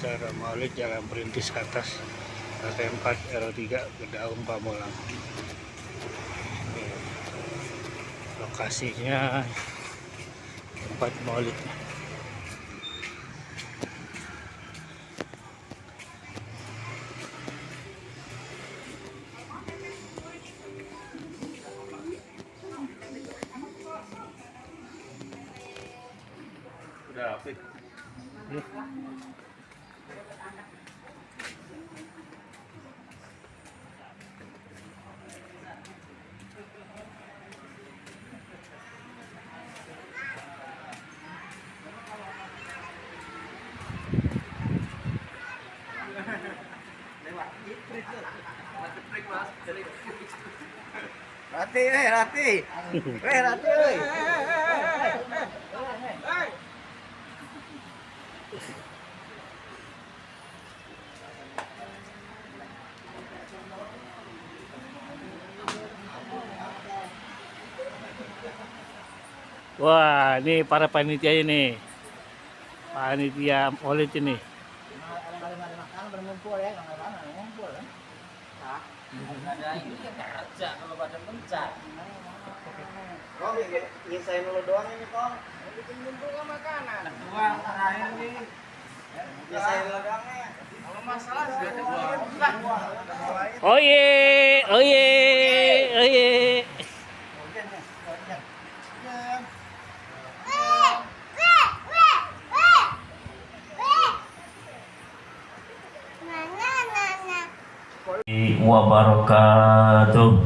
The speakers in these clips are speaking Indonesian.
acara Maulid Jalan Perintis ke atas, lantai 4 RO3 Gedaung Pamulang. Lokasinya tempat Maulid. Udah rapi. Ya. Rati. Rati. Wah, ini para panitia ini. Panitia Maulid ini. Berkumpul ya, mana ngumpul ya? Hah? Ada ini kerja kalau pada pencet. Oh, nyisain dulu doang ini, Kong. Bikin ngumpul kan makanan. Dua terakhir nih. Nyisain dulu doang ya. Kalau masalah sudah dua. Oye. Wabarakatuh.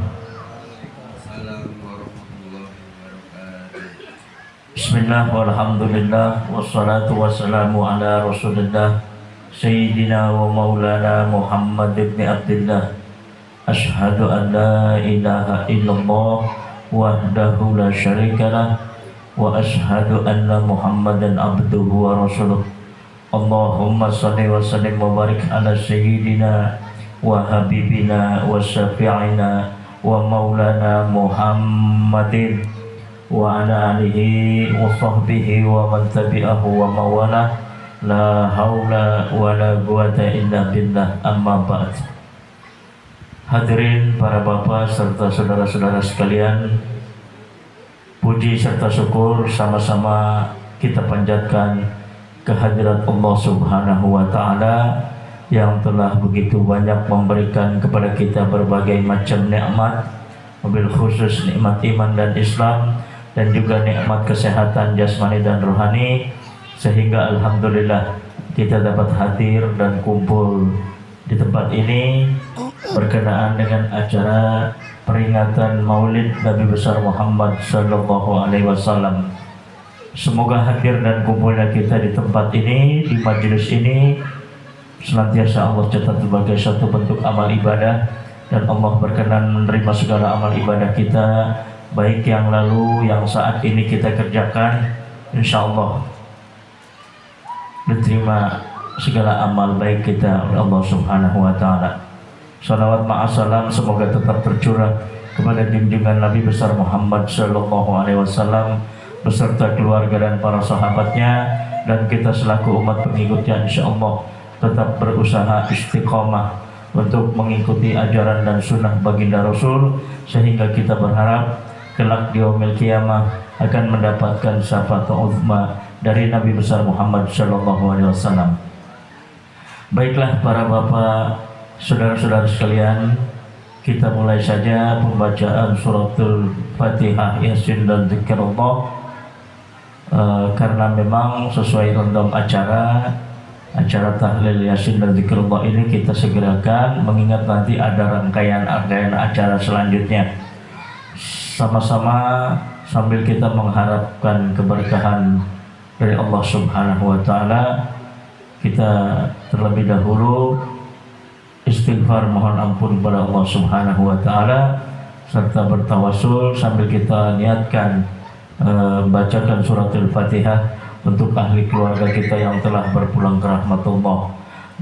Bismillah walhamdulillah wassalatu wassalamu ala rasulillah Sayyidina wa maulana Muhammad ibn Abdullah. Ashhadu an la ilaha illallah wahdahu la syarikalah wa ashhadu anna Muhammadan abduhu wa rasuluh. Allahumma salli wa sallim wa barik ala Sayyidina wa habibina wa syafi'ina wa maulana Muhammadin wa ala alihi wa sahbihi wa man tabi'ahu wa mawalah. La haula wa la quwata illa billah, amma ba'd. Hadirin para bapak serta saudara-saudara sekalian, puji serta syukur sama-sama kita panjatkan kehadirat Allah Subhanahu wa ta'ala yang telah begitu banyak memberikan kepada kita berbagai macam nikmat, mobil khusus nikmat iman dan Islam, dan juga nikmat kesehatan jasmani dan rohani, sehingga alhamdulillah kita dapat hadir dan kumpul di tempat ini berkenaan dengan acara peringatan Maulid Nabi besar Muhammad sallallahu alaihi wasallam. Semoga hadir dan kumpulnya kita di tempat ini, di majelis ini, senantiasa Allah catat sebagai satu bentuk amal ibadah, dan Allah berkenan menerima segala amal ibadah kita, baik yang lalu, yang saat ini kita kerjakan. Insya Allah diterima segala amal baik kita oleh Allah Subhanahu wa ta'ala. Salawat ma'asalam semoga tetap tercurah kepada junjungan Nabi besar Muhammad sallallahu alaihi wasallam beserta keluarga dan para sahabatnya, dan kita selaku umat pengikutnya insya Allah tetap berusaha istiqomah untuk mengikuti ajaran dan sunnah baginda Rasul, sehingga kita berharap kelak di yaumil qiyamah akan mendapatkan syafaat uzma dari Nabi besar Muhammad sallallahu alaihi wasallam. Baiklah para bapak, saudara-saudara sekalian, kita mulai saja pembacaan suratul Fatihah, Yasin dan Zikrullah. Karena memang sesuai random acara tahlil Yasin dan Zikrullah ini kita segerakan, mengingat nanti ada rangkaian acara selanjutnya. Sama-sama sambil kita mengharapkan keberkahan dari Allah Subhanahu wa ta'ala, kita terlebih dahulu istighfar, mohon ampun kepada Allah Subhanahu wa ta'ala, serta bertawasul sambil kita niatkan bacakan suratul Fatihah untuk ahli keluarga kita yang telah berpulang ke rahmatullah,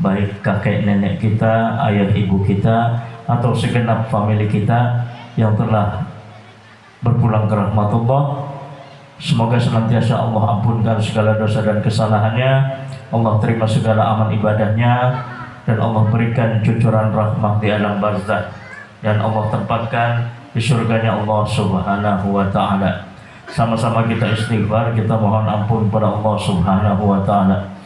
baik kakek nenek kita, ayah ibu kita, atau segenap famili kita yang telah berpulang ke rahmatullah. Semoga senantiasa Allah ampunkan segala dosa dan kesalahannya, Allah terima segala amal ibadahnya, dan Allah berikan cucuran rahmah di alam barzakh, dan Allah tempatkan di surganya Allah Subhanahu wa ta'ala. Sama-sama kita istighfar, kita mohon ampun pada Allah Subhanahu wa ta'ala.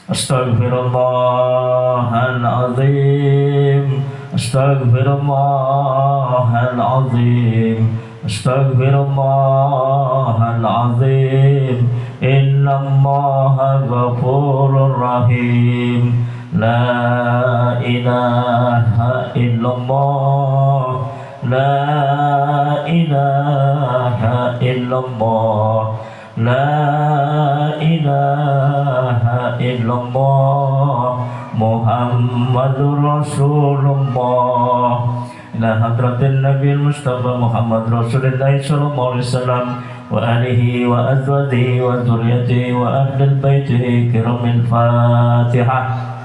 Astaghfirullahaladzim, astaghfirullahaladzim, astaghfirullahaladzim. Innallaha ghafurur rahim. La ilaha illallah, la ilaha illallah, la ilaha illallah, Muhammadur Rasulullah. Ila hadratin Nabi Mustafa Muhammad Rasulullah sallallahu alaihi wasallam wa alihi wa azwajihi wa dzurriyyatihi wa ahli baitihi kiramil Fatihah.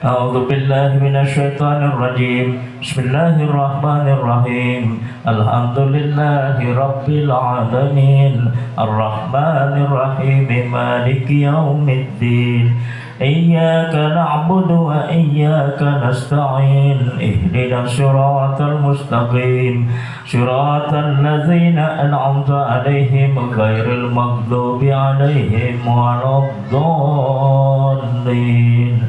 A'udzu billahi minasyaitonir rajim. Bismillahirrahmanirrahim. Alhamdulillahi rabbil alamin. Arrahmanir rahim. Maliki yaumiddin. Iyyaka na'budu wa iyyaka nasta'in. Ihdinas siratal mustaqim. Siratal ladzina an'amta 'alaihim ghairil maghdubi 'alaihim waladdallin.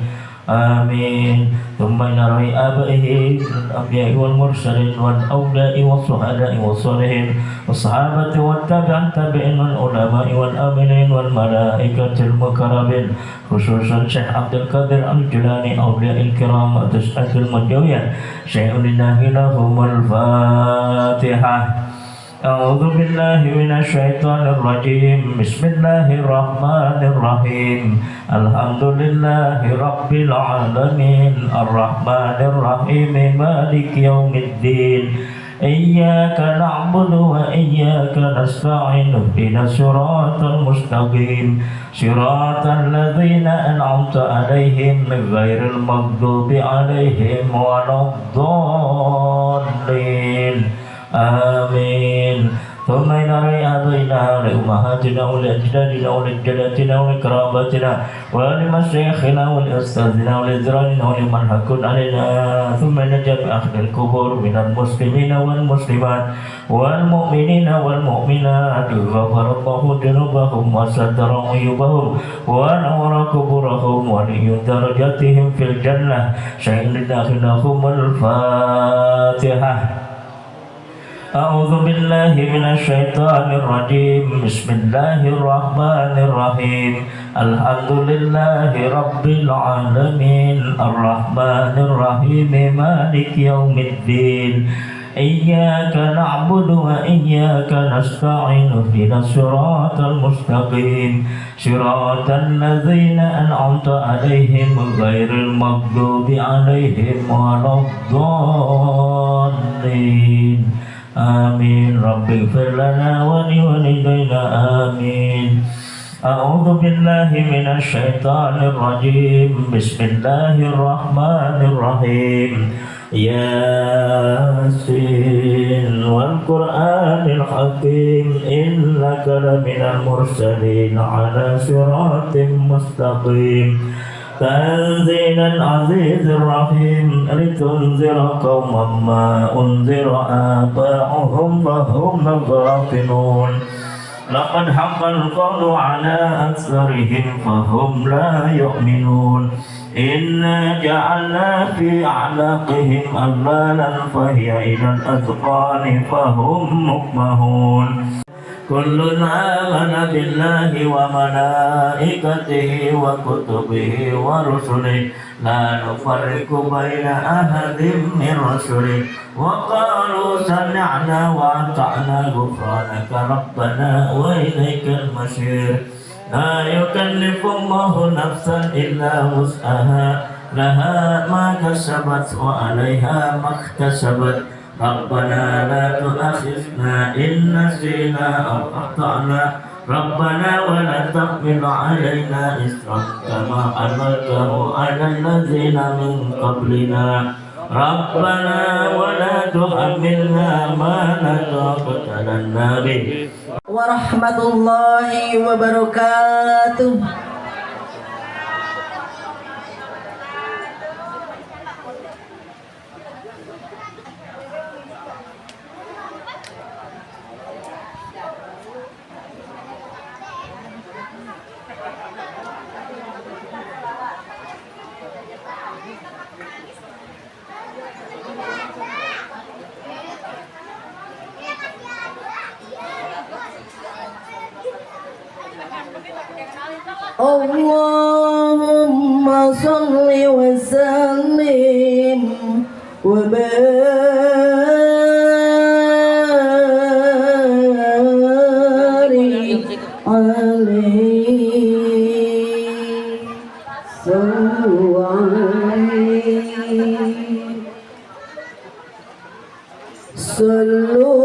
Amin. Thumma ila abaihi al-anbiya'i wal mursalin wal awliya'i was suhada'i was salihin was sahabati wat tabi'in wal ulama'i wal aminin wal malaikatil mukarrabin, khususan Syekh Abdul Qadir Al-Jilani, awliya'il kiram atas akhir madawiyah. Syai'ulillahi lahumul Fatihah. A'udzu billahi minasyaitonir rajim. Bismillahirrahmanirrahim. Alhamdulillahi rabbil alamin. Arrahmanir rahim. Maliki yaumiddin. Iyyaka na'budu wa iyyaka nasta'in. Ihdinas siratal mustaqim. Siratal ladzina an'amta 'alaihim ghairil maghdubi 'alaihim waladdallin. Amin. Thumma ila abaina wa ummahatina wa ajdadina wa jaddatina wa qarabatina wa limasyayikhina wa ustadzina wa lizrarina wa liman hakun alaina. Thumma ila ahlil kubur minal muslimina wal muslimat wal mu'minina wal mu'minat. Ghafarallahu dzunubahum wa satara uyubahum wa nawara kuburahum wa liyun darajatihim fil jannah. Syai'illahumul Fatihah. A'udzu billahi minasyaitonir rajim. Bismillahirrahmanirrahim. Alhamdulillahi rabbil alamin. Arrahmanir rahim. Maliki yaumiddin. Iyyaka na'budu wa iyyaka nasta'in. Ihdinas siratal mustaqim. Siratal ladzina an'amta 'alaihim ghairil maghdubi 'alaihim waladdallin. Amin. Rabbighfir lana wa liwalidayna. Amin. A'udzu billahi minasy syaithanir rajim. Bismillahirrahmanirrahim. Yasin wal Qur'anil hakim. Innaka laminal mursalin ala siratim mustaqim. تنزيل العزيز الرحيم لتنذر قوما ما أنذر آباؤهم فهم غافلون لقد حق القول على أكثرهم فهم لا يؤمنون إنا جعلنا في أعناقهم أغلالا فهي إلى الأذقان فهم مقمحون كل آمن بالله وملائكته وكتبه ورسله لا نفرق بين أحد من رسله وقالوا سمعنا وأطعنا غفرانك ربنا وإليك المصير لا يكلف الله نفسا إلا وسعها لها ما كسبت وعليها ما اكتسبت ربنا لا تؤاخذنا إن نسينا أو أخطأنا ربنا ولا تحمل علينا إصرا كما حملته على الذين من قبلنا ربنا ولا تحملنا ما لا طاقة لنا به warahmatullahi wabarakatuh. Allahumma salli wa sallim wa barik alaihi sallu alaihi sallu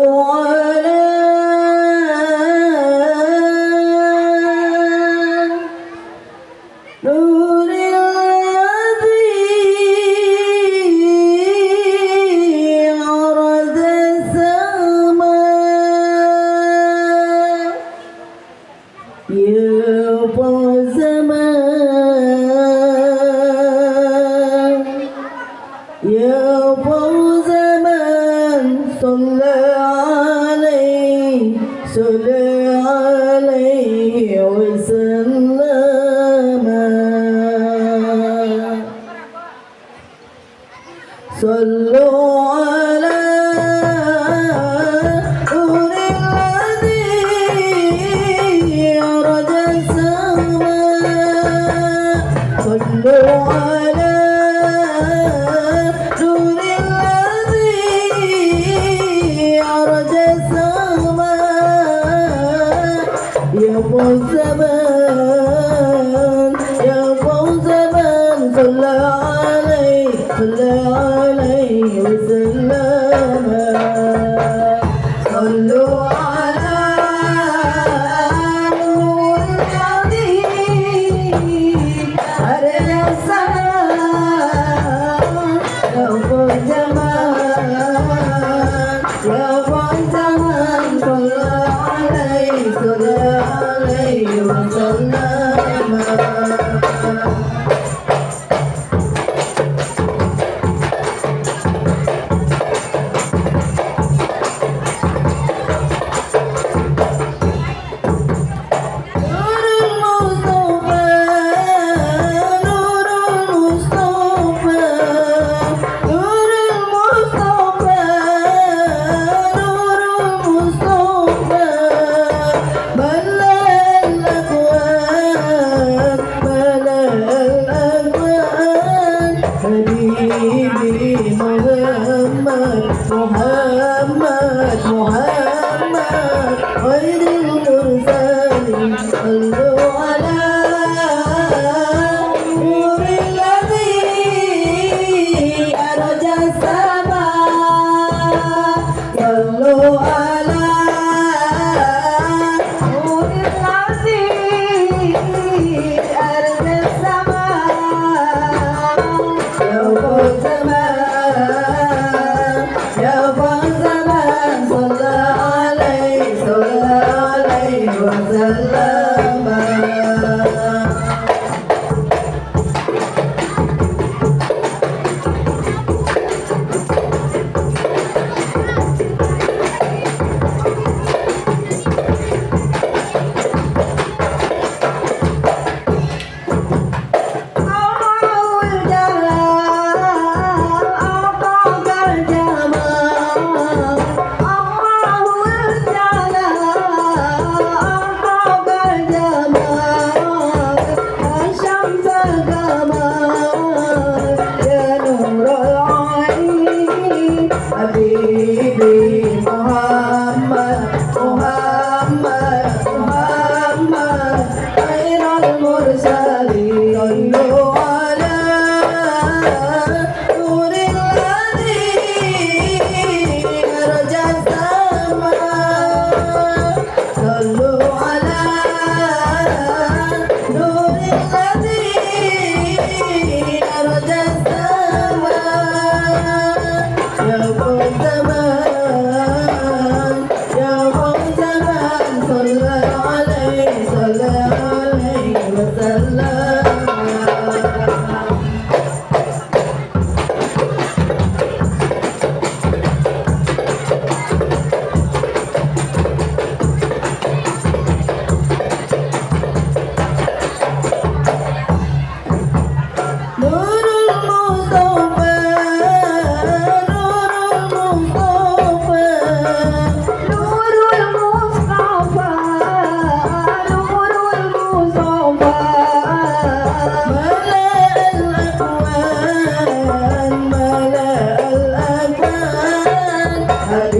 صلى عليه وسلم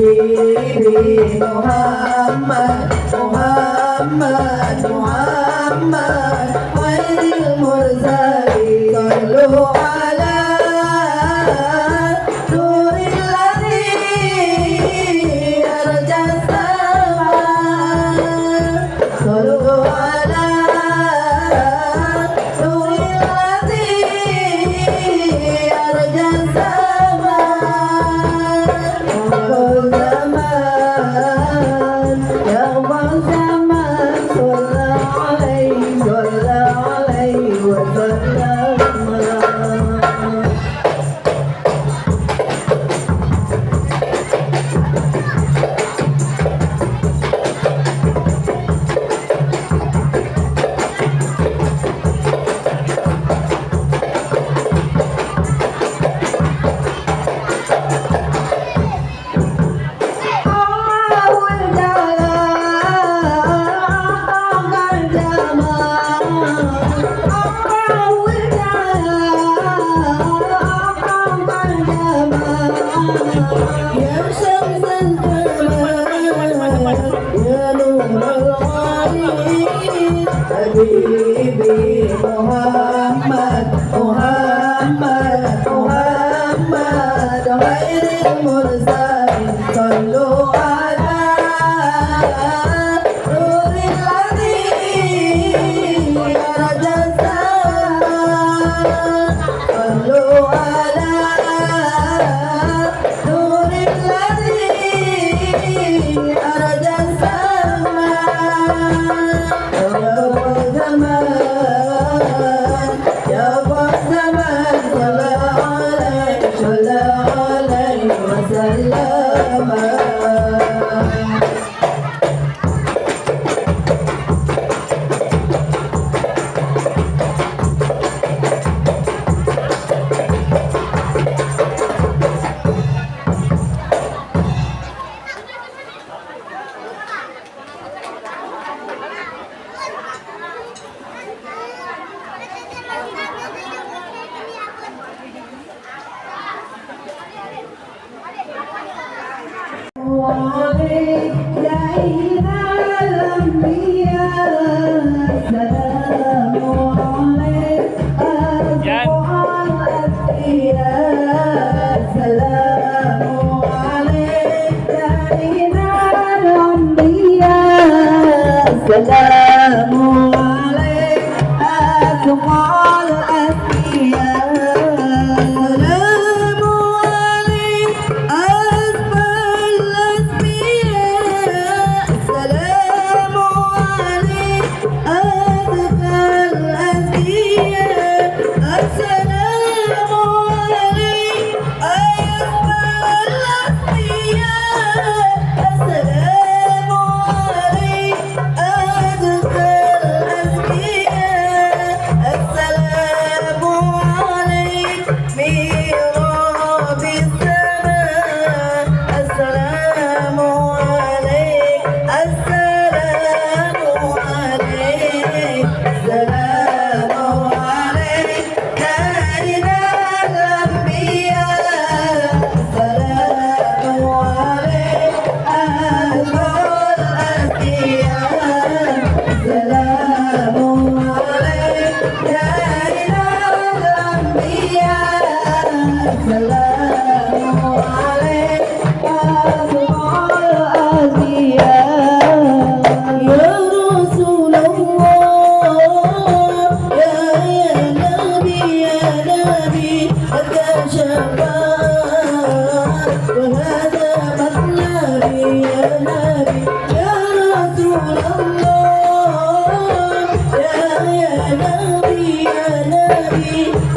حبيبي محمد محمد محمد خير المرسلين صلوا على نور الذي أرجى السماء صلوا على نور الذي أرجى السماء يا شمس الجمال يا نور العالمين حبيبي محمد محمد محمد خير المرسلين صلوا على نور الذي أرجى السماء صلوا على نور الذي أرجى السماء يا زمان صلى عليه وسلم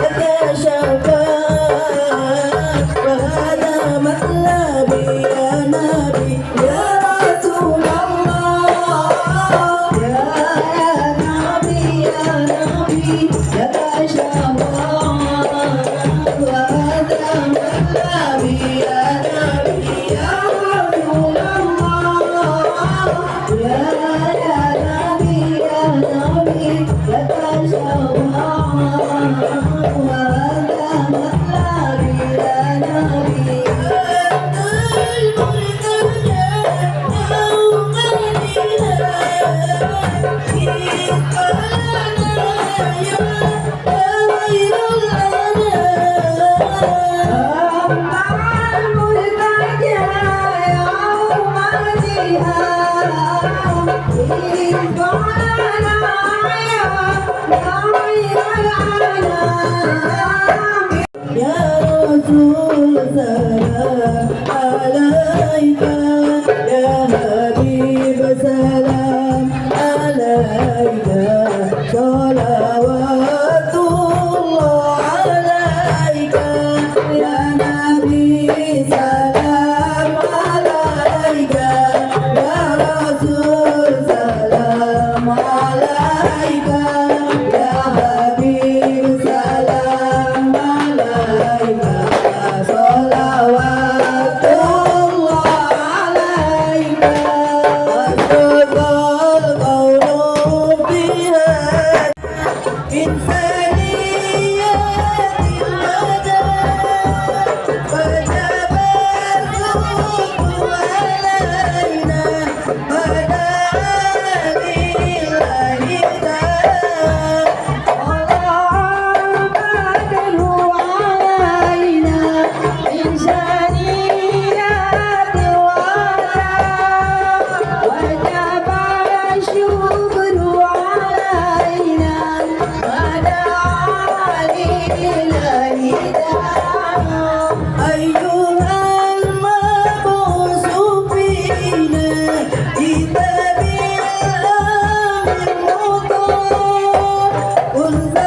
لك شفاعة وهذا مطلبي يا نبي يا رسول الله يا نبي يا نبي لك شفاعة وهذا مطلبي يا نبي يا رسول الله يا نبي يا نبي لك شفاعة وهذا مطلبي يا نبي يا رسول سلام عليك يا حبيب سلام عليك صلوات الله عليك يا نبي سلام عليك يا رسول سلام عليك يا حبيب سلام عليك صلوات الله عليك أسرق القول بها من ثنيات الوداع وجب الصبح علينا وداعا لله داع الله بدره علينا من ثنيات الوداع وجب الشكر علينا وداعا لله داع أيها المبعوث فينا كتاب الأمر المطاع كنت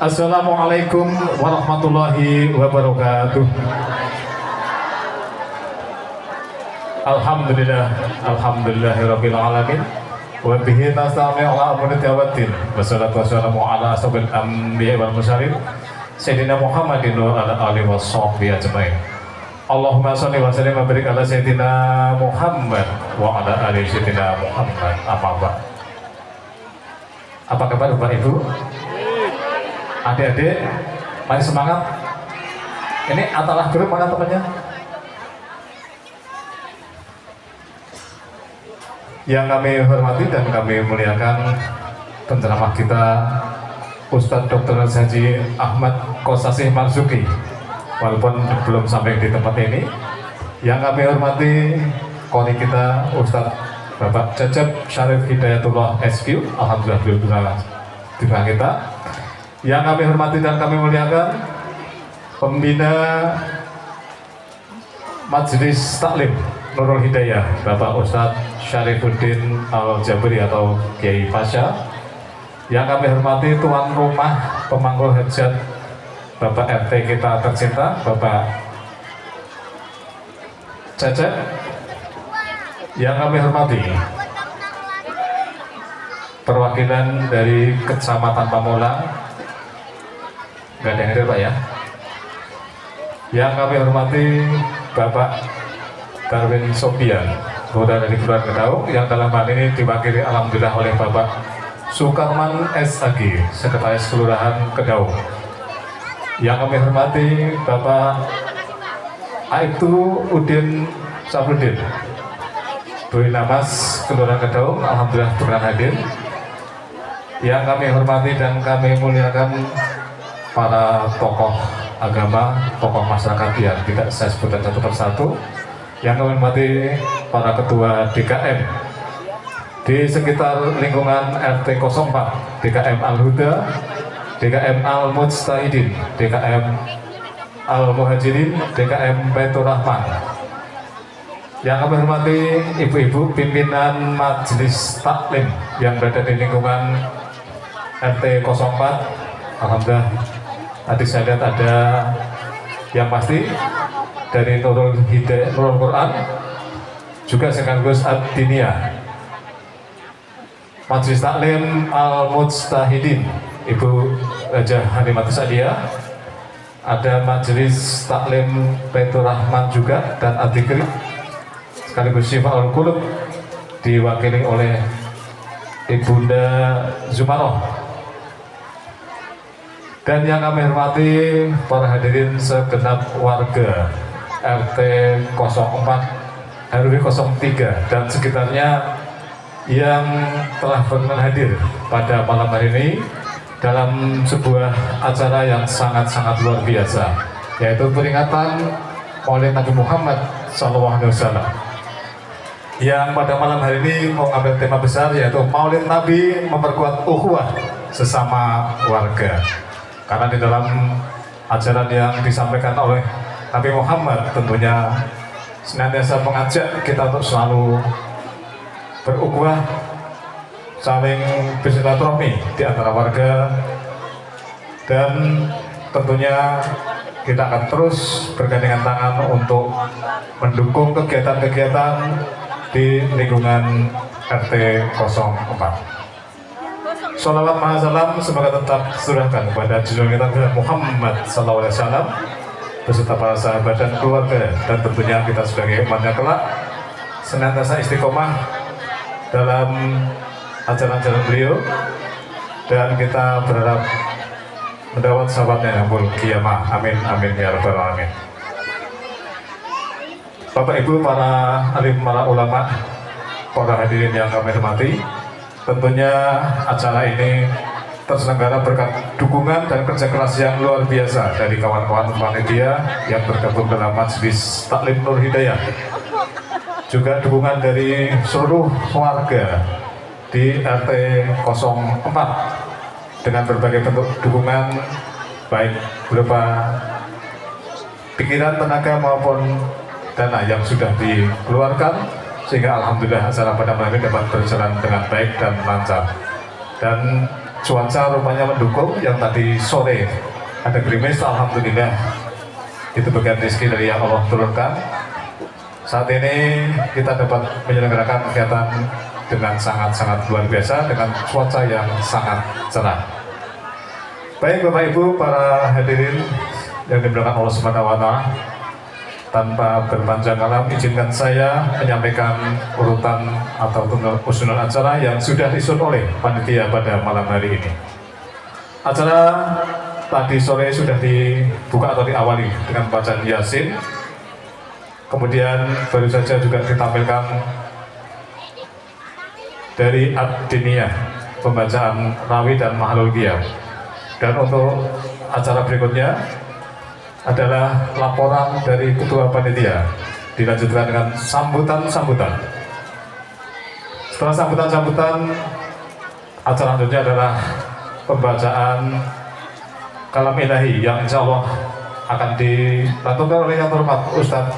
Assalamualaikum warahmatullahi wabarakatuh. Alhamdulillahirabbil alamin. Wa bihi nasta'inu ala umuri da'watin. Wassalatu wassalamu ala asyrofil anbiya'i wal mursalin Sayyidina Muhammadin wa ala alihi washabbihi ajmain. Allahumma shalli wa sallim wa barik ala Sayyidina Muhammad wa ala ali Sayyidina Muhammad. Amma ba'd. Apa kabar Bapak Ibu? Adik-adik, mari semangat. Ini Atalah Group mana temannya? Yang kami hormati dan kami muliakan penceramah kita Ustadz Dr. Haji Ahmad Kosasih Marzuki. Walaupun belum sampai di tempat ini, yang kami hormati koni kita Ustadz Bapak Cecep Syarif Hidayatullah SQ. Alhamdulillah beliau di tengah kita. Yang kami hormati dan kami muliakan pembina Majelis Taklim Nurul Hidayah Bapak Ustadz Syarifuddin Al-Jabri atau Kiai Pasha. Yang kami hormati tuan rumah pemangku hajat Bapak RT kita tercinta Bapak Cecep. Yang kami hormati perwakilan dari Kecamatan Pamulang. Gak ada yang hadir Pak ya. Yang kami hormati Bapak Darwin Sopian, Boda dari Kelurahan Kedau, yang dalam hal ini diwakili alhamdulillah oleh Bapak Sukarman SAG, Sekretaris Kelurahan Kedau. Yang kami hormati Bapak Aibtu Udin Safruddin, Doi Namas Kelurahan Kedau, alhamdulillah berkenan hadir. Yang kami hormati dan kami muliakan para tokoh agama, tokoh masyarakat yang tidak saya sebutkan satu persatu. Yang kami hormati para ketua DKM di sekitar lingkungan RT 04, DKM Al-Huda, DKM Al-Mujtahidin, DKM Al-Muhajirin, DKM Baitur Rahman. Yang kami hormati ibu-ibu pimpinan Majelis Taklim yang berada di lingkungan RT 04, alhamdulillah Tadi saya lihat ada yang pasti dari Nurul Hidayah, Nurul Quran, juga sekaligus Ad-Diniyah. Majelis Taklim Al-Mujtahidin, Ibu Raja Halimatus Sa'diyah. Ada Majelis Taklim Baitur Rahman juga dan Ad-Dzikri sekaligus Syifa'ul Qulub diwakili oleh Ibunda Zumaroh. Dan yang kami hormati para hadirin segenap warga RT 04 RW 03 dan sekitarnya yang telah berkenan hadir pada malam hari ini dalam sebuah acara yang sangat-sangat luar biasa, yaitu peringatan Maulid Nabi Muhammad SAW, yang pada malam hari ini mengambil tema besar, yaitu Maulid Nabi memperkuat ukhuwah sesama warga. Karena di dalam ajaran yang disampaikan oleh Nabi Muhammad tentunya senantiasa mengajak kita untuk selalu berukhuwah, saling bersilaturahmi di antara warga, dan tentunya kita akan terus bergandengan tangan untuk mendukung kegiatan-kegiatan di lingkungan RT 04. Sholawat mahasalam semoga tetap surahkan kepada junjungan kita Muhammad SAW beserta para sahabat dan keluarga, dan tentunya kita sebagai umatnya kelak senantiasa istiqomah dalam ajaran-ajaran beliau, dan kita berharap mendapat sahabatnya yang kiamah. Amin amin ya rabbal alamin. Bapak Ibu, para alim, para ulama, para hadirin yang kami hormati, tentunya acara ini terselenggara berkat dukungan dan kerja keras yang luar biasa dari kawan-kawan panitia yang bergabung dalam Majelis Taklim Nur Hidayah, juga dukungan dari seluruh warga di RT 04 dengan berbagai bentuk dukungan, baik berupa pikiran, tenaga maupun dana yang sudah dikeluarkan, sehingga alhamdulillah acara pada malam ini dapat berjalan dengan baik dan lancar. Dan cuaca rupanya mendukung, yang tadi sore ada gerimis, alhamdulillah itu bagian rezeki dari yang Allah turunkan. Saat ini kita dapat menyelenggarakan kegiatan dengan sangat-sangat luar biasa dengan cuaca yang sangat cerah. Baik Bapak Ibu, para hadirin yang dimuliakan Allah Subhanahu wa Ta'ala, tanpa berpanjang kala izinkan saya menyampaikan urutan atau usulan acara yang sudah disusun oleh panitia pada malam hari ini. Acara tadi sore sudah dibuka atau diawali dengan bacaan Yasin, kemudian baru saja juga ditampilkan dari Ad-Diniyah, pembacaan Rawi dan Mahlul Qiyam. Dan untuk acara berikutnya adalah laporan dari Ketua Panitia, dilanjutkan dengan sambutan-sambutan. Setelah sambutan-sambutan, acara selanjutnya adalah pembacaan kalam ilahi yang insya Allah akan dilantunkan oleh yang terhormat Ustadz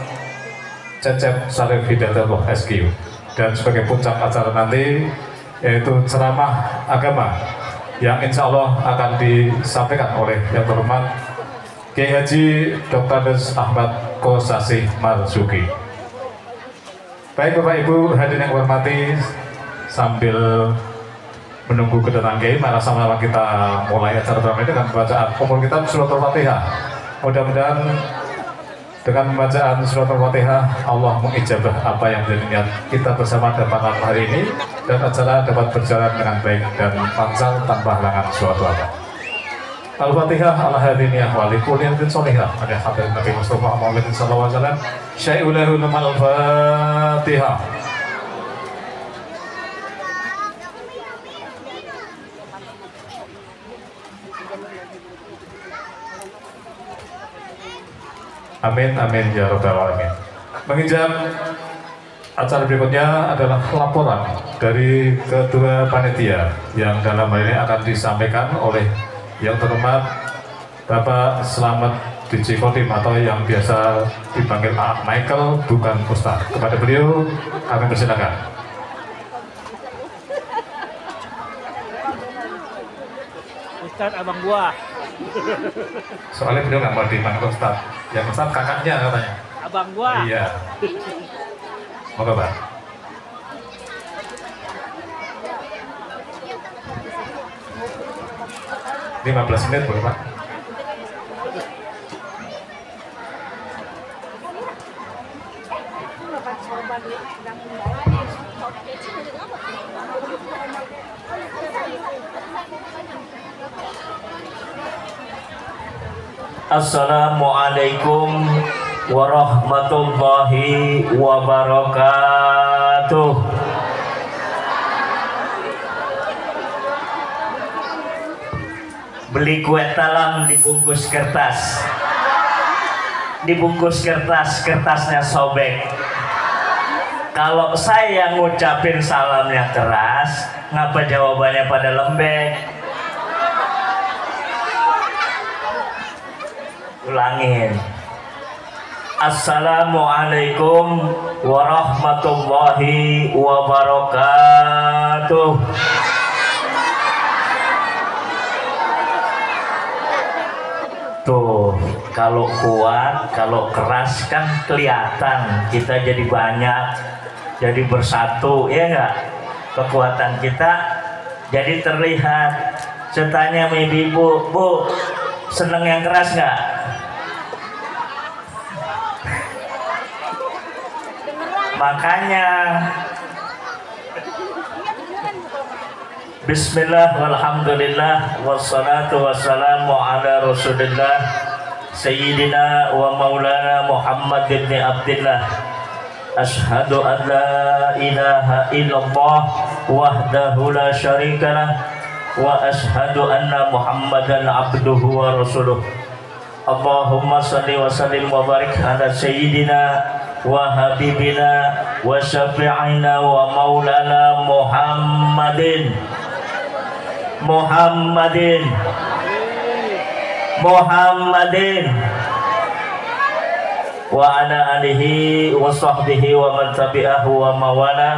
Cecep Sarif Hidayatullah SQ. Dan sebagai puncak acara nanti yaitu ceramah agama yang insya Allah akan disampaikan oleh yang terhormat Kiai Haji Dr. Ahmad Kosasih Marzuki. Baik Bapak Ibu hadirin yang hormati, sambil menunggu kedatangan Kiai, maka sama-sama kita mulai acara ini dengan bacaan Ummul Kitab Suratul Fatihah. Mudah-mudahan dengan pembacaan Suratul Fatihah Allah mengijabah apa yang menjadi niat kita bersama pada malam hari ini, dan acara dapat berjalan dengan baik dan lancar tanpa halangan suatu apa. Al-Fatihah ala hadiniyah wa likulliyatin solihah ada hadirin Nabi Mustafa Muhammad sallallahu alaihi wasallam. Syai'ulahu namal Fatihah. Amin amin ya rabbal alamin. Menginjak acara berikutnya adalah laporan dari Ketua Panitia yang dalam hal ini akan disampaikan oleh yang terhormat Bapak Slamet DJ Kodim atau yang biasa dipanggil Pak Michael, bukan Ustaz. Kepada beliau kami persilakan. Ustaz Abang Buah. Soalnya beliau nggak mau dipanggil Ustaz. Yang Ustaz kakaknya katanya. Abang gua. Iya. Moga Pak. Ini 15 menit boleh Pak? Assalamualaikum warahmatullahi wabarakatuh. Beli kue talam dibungkus kertas. Dibungkus kertas, kertasnya sobek. Kalau saya ngucapin salamnya keras, ngapa jawabannya pada lembek? Ulangin. Assalamualaikum warahmatullahi wabarakatuh. Tuh, kalau kuat, kalau keras kan kelihatan, kita jadi banyak, jadi bersatu, ya enggak? Kekuatan kita jadi terlihat. Saya tanya sama ibu, Bu, seneng yang keras nggak? Makanya Bismillah walhamdulillah wassalatu wassalamu ala rasulillah Sayyidina wa maulana Muhammad ibn Abdillah. Ashhadu an la ilaha illallah wahdahu la syarikalah wa ashhadu anna Muhammadan abduhu wa rasuluh. Allahumma salli wa sallim wa barik ala Sayyidina wa habibina wa syafi'ina wa maulana Muhammadin wa ala alihi wa sahbihi wa man tabi'ahu wa mawala.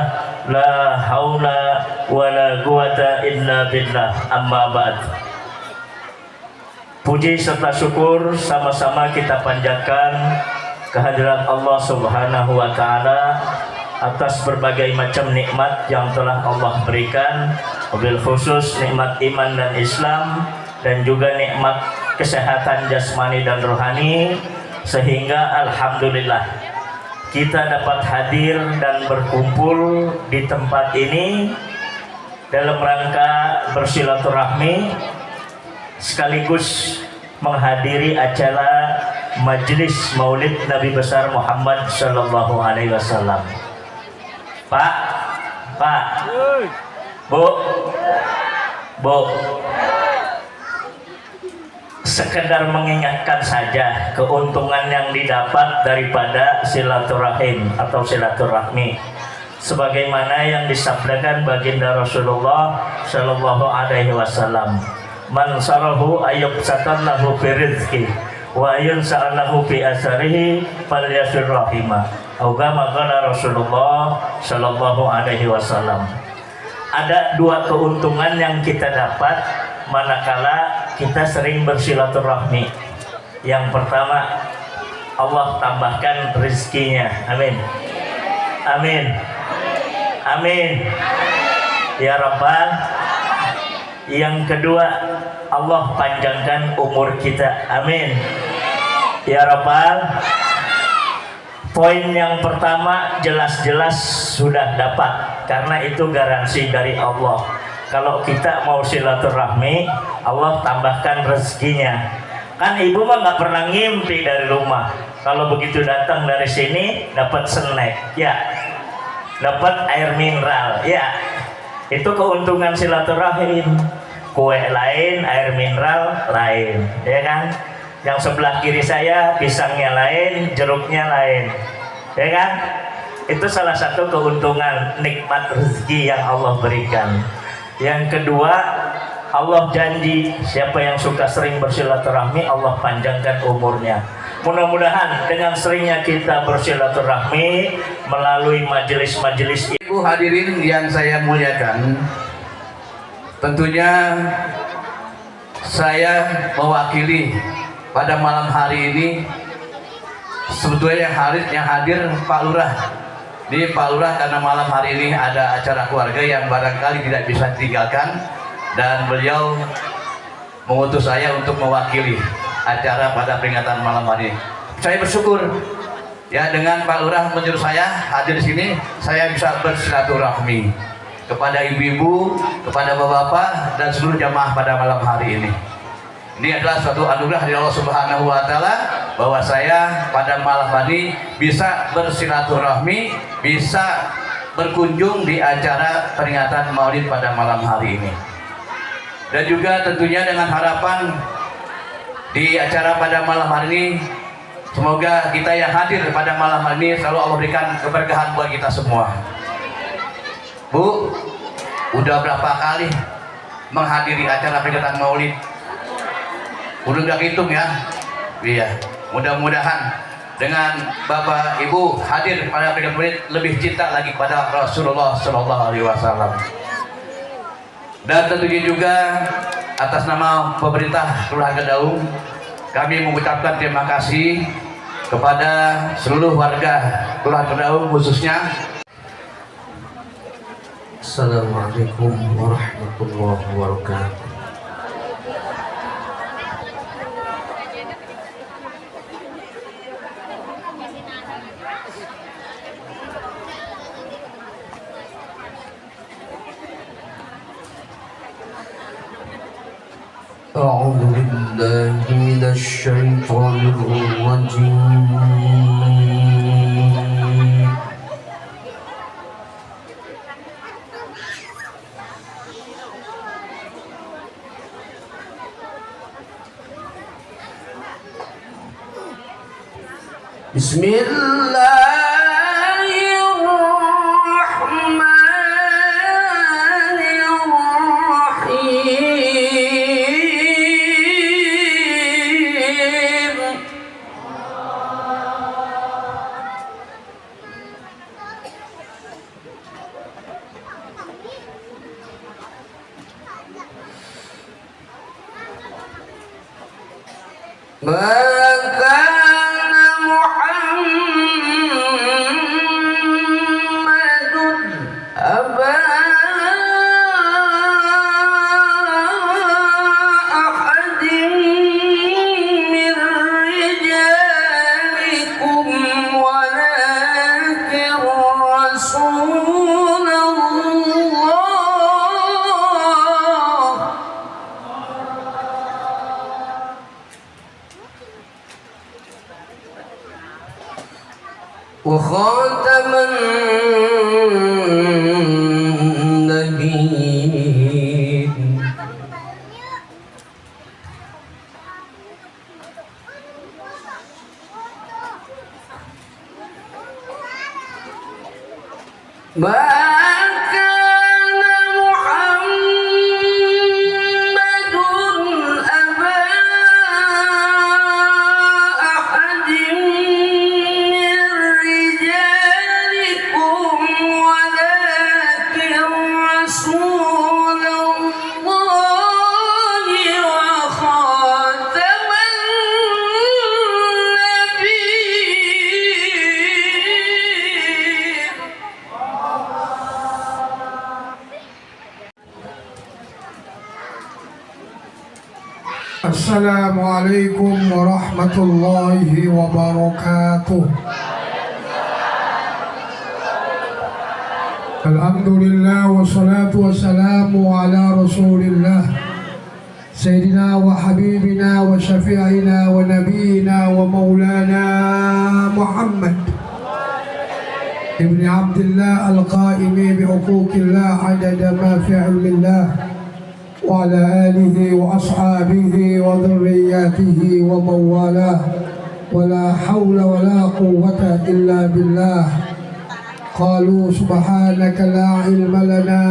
La haula wa la quwata illa billah. Amma ba'd. Puji serta syukur sama-sama kita panjatkan kehadirat Allah Subhanahu wa taala atas berbagai macam nikmat yang telah Allah berikan, wabil khusus nikmat iman dan Islam, dan juga nikmat kesehatan jasmani dan rohani, sehingga alhamdulillah kita dapat hadir dan berkumpul di tempat ini dalam rangka bersilaturahmi sekaligus menghadiri acara Majelis Maulid Nabi besar Muhammad sallallahu alaihi wasallam. Pak, Bu, sekedar mengingatkan saja keuntungan yang didapat daripada silaturahim atau silaturahmi, sebagaimana yang disabdakan baginda Rasulullah sallallahu alaihi wasallam. Man sarahu ayyubsatallahu fi rizqi wa yunsa'allahu fi asarihi falyasir rahimah. Agama qala Rasulullah sallallahu alaihi wasallam. Ada dua keuntungan yang kita dapat manakala kita sering bersilaturahmi. Yang pertama, Allah tambahkan rezekinya. Amin. Amin. Amin. Ya Rabbal. Yang kedua, Allah panjangkan umur kita. Amin. Ya Rabbal. Poin yang pertama jelas-jelas sudah dapat, karena itu garansi dari Allah. Kalau kita mau silaturahmi, Allah tambahkan rezekinya. Kan ibu mah nggak pernah ngimpi dari rumah. Kalau begitu datang dari sini dapat snack, ya, dapat air mineral, ya. Itu keuntungan silaturahim. Kue lain, air mineral lain, ya kan? Yang sebelah kiri saya pisangnya lain, jeruknya lain, ya kan? Itu salah satu keuntungan nikmat rezeki yang Allah berikan. Yang kedua, Allah janji siapa yang suka sering bersilaturahmi, Allah panjangkan umurnya. Mudah-mudahan dengan seringnya kita bersilaturahmi melalui majelis-majelis. Ibu hadirin yang saya muliakan, tentunya saya mewakili pada malam hari ini. Sebetulnya yang hadir Pak Lurah. Di Pak Lurah karena malam hari ini ada acara keluarga yang barangkali tidak bisa ditinggalkan, dan beliau mengutus saya untuk mewakili acara pada peringatan malam hari ini. Saya bersyukur ya dengan Pak Lurah menyuruh saya hadir di sini, saya bisa bersilaturahmi kepada ibu-ibu, kepada bapak-bapak dan seluruh jamaah pada malam hari ini. Ini adalah suatu anugerah dari Allah Subhanahu wa taala bahwa saya pada malam hari bisa bersilaturahmi, bisa berkunjung di acara peringatan Maulid pada malam hari ini. Dan juga tentunya dengan harapan di acara pada malam hari ini, semoga kita yang hadir pada malam hari ini selalu Allah berikan keberkahan buat kita semua. Bu, udah berapa kali menghadiri acara peringatan Maulid? Udah gak hitung ya? Iya, mudah-mudahan dengan Bapak Ibu hadir pada peringatan Maulid lebih cinta lagi pada Rasulullah Shallallahu Alaihi Wasallam. Dan tentunya juga atas nama pemerintah Kelurahan Kedaung, kami mengucapkan terima kasih kepada seluruh warga Kelurahan Kedaung khususnya. Assalamualaikum warahmatullahi wabarakatuh. أعوذ بالله من الشيطان الرجيم. بسم الله وخاتم النبيين Assalamualaikum warahmatullahi wabarakatuh. Alhamdulillah wassalatu wassalamu ala rasulillah Sayyidina wa habibina wa syafi'ina wa nabiyina wa maulana Muhammad Ibn Abdullah al-qaimi bi'uquqillah adada ma fi ilmillah وعلى آله وأصحابه وذرياته ومن والاه ولا حول ولا قوة إلا بالله قالوا سبحانك لا علم لنا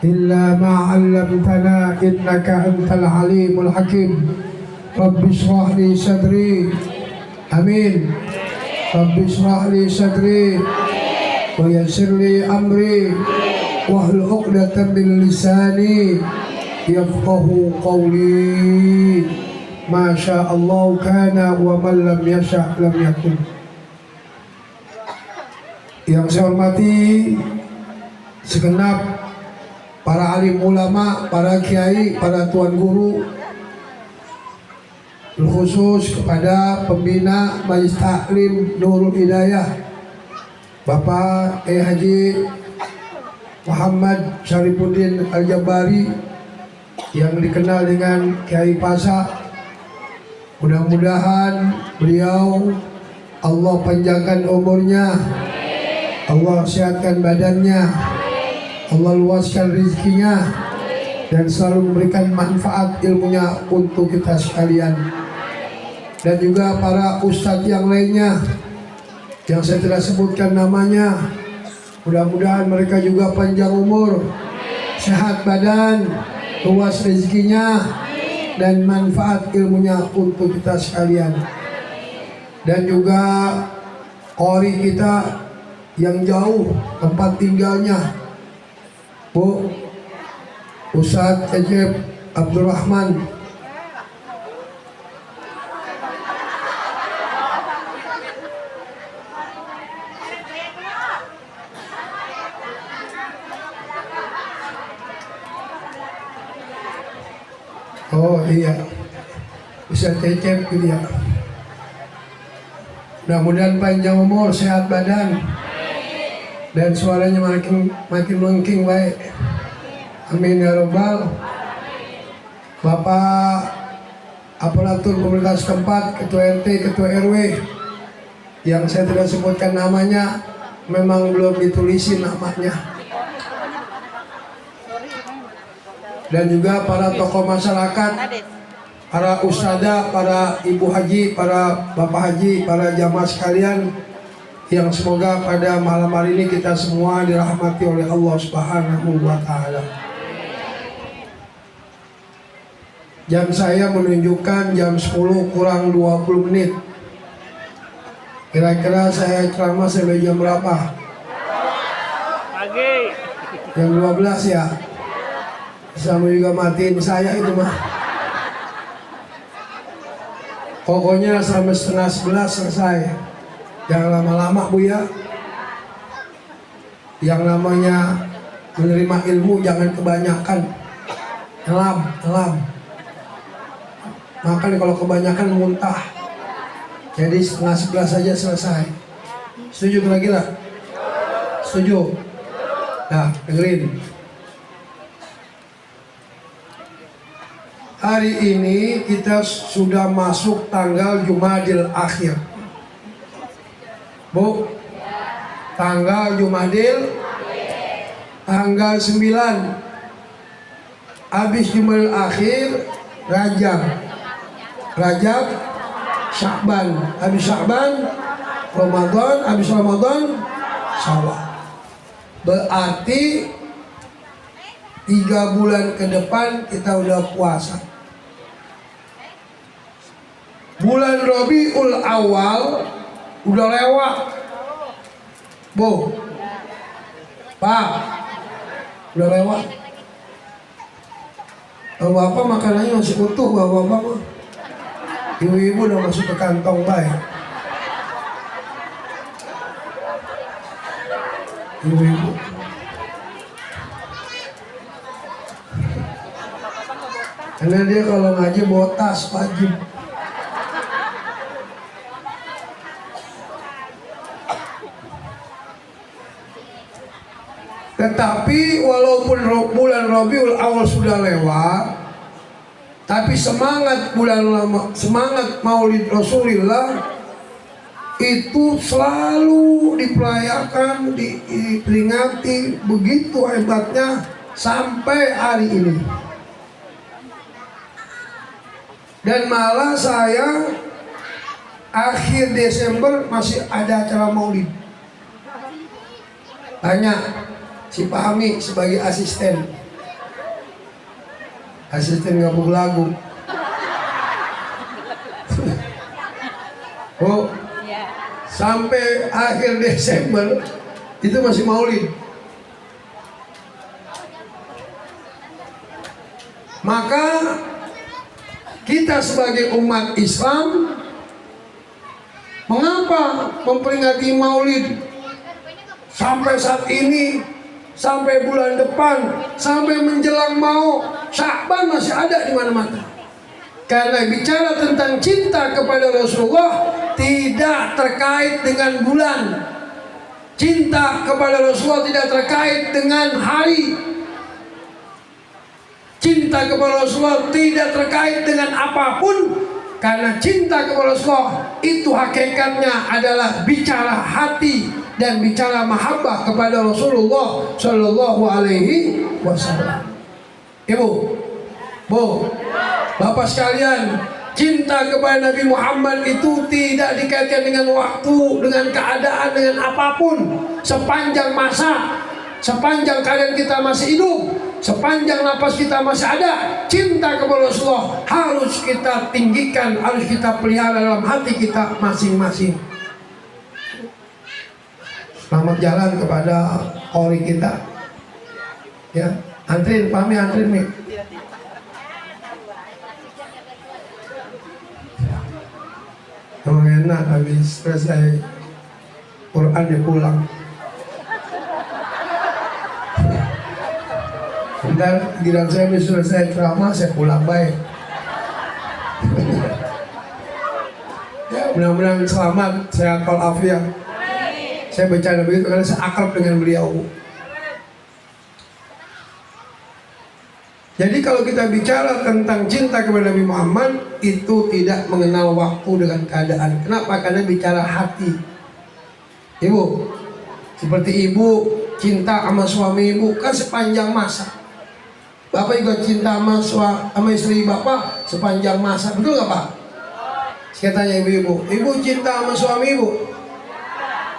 إلا ما علمتنا إنك أنت العليم الحكيم رب اشرح لي صدري آمين رب اشرح لي صدري ويسر لي أمري واحلل عقدة من لساني yafqahu qawli. Masya Allah kana wa man lam yasha' lam yakun. Yang saya hormati segenap para alim ulama, para kiai, para tuan guru, terkhusus kepada pembina Majelis Taklim Nurul Hidayah, Bapak Haji Muhammad Syarifuddin Al-Jabari yang dikenal dengan Kiai Pasa. Mudah-mudahan beliau Allah panjangkan umurnya, Allah sehatkan badannya, Allah luaskan rezekinya, dan selalu memberikan manfaat ilmunya untuk kita sekalian. Dan juga para ustadz yang lainnya yang saya tidak sebutkan namanya, mudah-mudahan mereka juga panjang umur, sehat badan, luas rezekinya, dan manfaat ilmunya untuk kita sekalian. Dan juga qori kita yang jauh tempat tinggalnya, Bu Ustadz Ejeb Abdurrahman. Oh iya, bisa cecep gitu ya. Mudah-mudahan panjang umur, sehat badan, dan suaranya makin melengking baik. Amin ya robbal. Bapak aparatur pemerintah setempat, ketua RT, ketua RW, yang saya tidak sebutkan namanya, memang belum ditulisin namanya. Dan juga para tokoh masyarakat, para ustadzah, para ibu haji, para bapak haji, para jamaah sekalian, yang semoga pada malam hari ini kita semua dirahmati oleh Allah Subhanahu wa Ta'ala. Jam saya menunjukkan jam 10 kurang 20 menit. Kira-kira saya ceramah sampai jam berapa? Pagi. Jam 12 ya. Sama juga matiin saya itu mah. Pokoknya sampai setengah 11 selesai. Jangan lama-lama Bu ya. Yang namanya menerima ilmu jangan kebanyakan. Elam. Makan kalau kebanyakan muntah. Jadi setengah 11 saja selesai. Setuju lagi lah? Setuju? Nah, dengerin. Hari ini kita sudah masuk tanggal Jumadil Akhir. Bu, tanggal Jumadil, tanggal 9. Habis Jumadil Akhir, Rajab, Sya'ban. Habis Sya'ban, Ramadan. Habis Ramadan, Syawal. Berarti 3 bulan ke depan kita udah puasa. Bulan Rabiul Awal udah lewat. Bu, Pak, udah lewat. Bapak makanannya masih utuh, bapak mah. Ibu-ibu udah masuk ke kantong baik. Ibu-ibu. Karena dia kalau ngaji bawa tas wajib. Tetapi walaupun bulan Rabiul Awal sudah lewat, tapi semangat Maulid Rasulullah itu selalu diperayakan, diperingati begitu hebatnya sampai hari ini. Dan malah saya akhir Desember masih ada acara Maulid. Tanya si Pahami sebagai asisten ngabung lagu. Oh, sampai akhir Desember itu masih Maulid. Maka kita sebagai umat Islam, mengapa memperingati Maulid sampai saat ini, sampai bulan depan, sampai menjelang mau Sya'ban masih ada di mana-mana? Karena bicara tentang cinta kepada Rasulullah tidak terkait dengan bulan. Cinta kepada Rasulullah tidak terkait dengan hari. Cinta kepada Rasulullah tidak terkait dengan apapun. Karena cinta kepada Rasulullah itu hakikatnya adalah bicara hati dan bicara mahabbah kepada Rasulullah Shallallahu Alaihi Wasallam. Ibu, Bu, Bapak sekalian, cinta kepada Nabi Muhammad itu tidak dikaitkan dengan waktu, dengan keadaan, dengan apapun. Sepanjang masa, sepanjang kalian kita masih hidup, sepanjang napas kita masih ada, cinta kepada Rasulullah harus kita tinggikan, harus kita pelihara dalam hati kita masing-masing. Selamat jalan kepada ori kita. Ya, antrin, pamit antrin nih. Emang enak habis selesai Quran dia pulang. Ntar giliran saya habis selesai ceramah saya pulang baik. Ya, mudah-mudahan selamat, sehat walafiat. Saya bercanda begitu karena saya akrab dengan beliau. Jadi kalau kita bicara tentang cinta kepada Nabi Muhammad, itu tidak mengenal waktu dengan keadaan. Kenapa? Karena bicara hati. Ibu, seperti ibu cinta sama suami ibu kan sepanjang masa. Bapak juga cinta sama istri bapak sepanjang masa. Betul nggak Pak? Saya tanya ibu-ibu, ibu cinta sama suami ibu?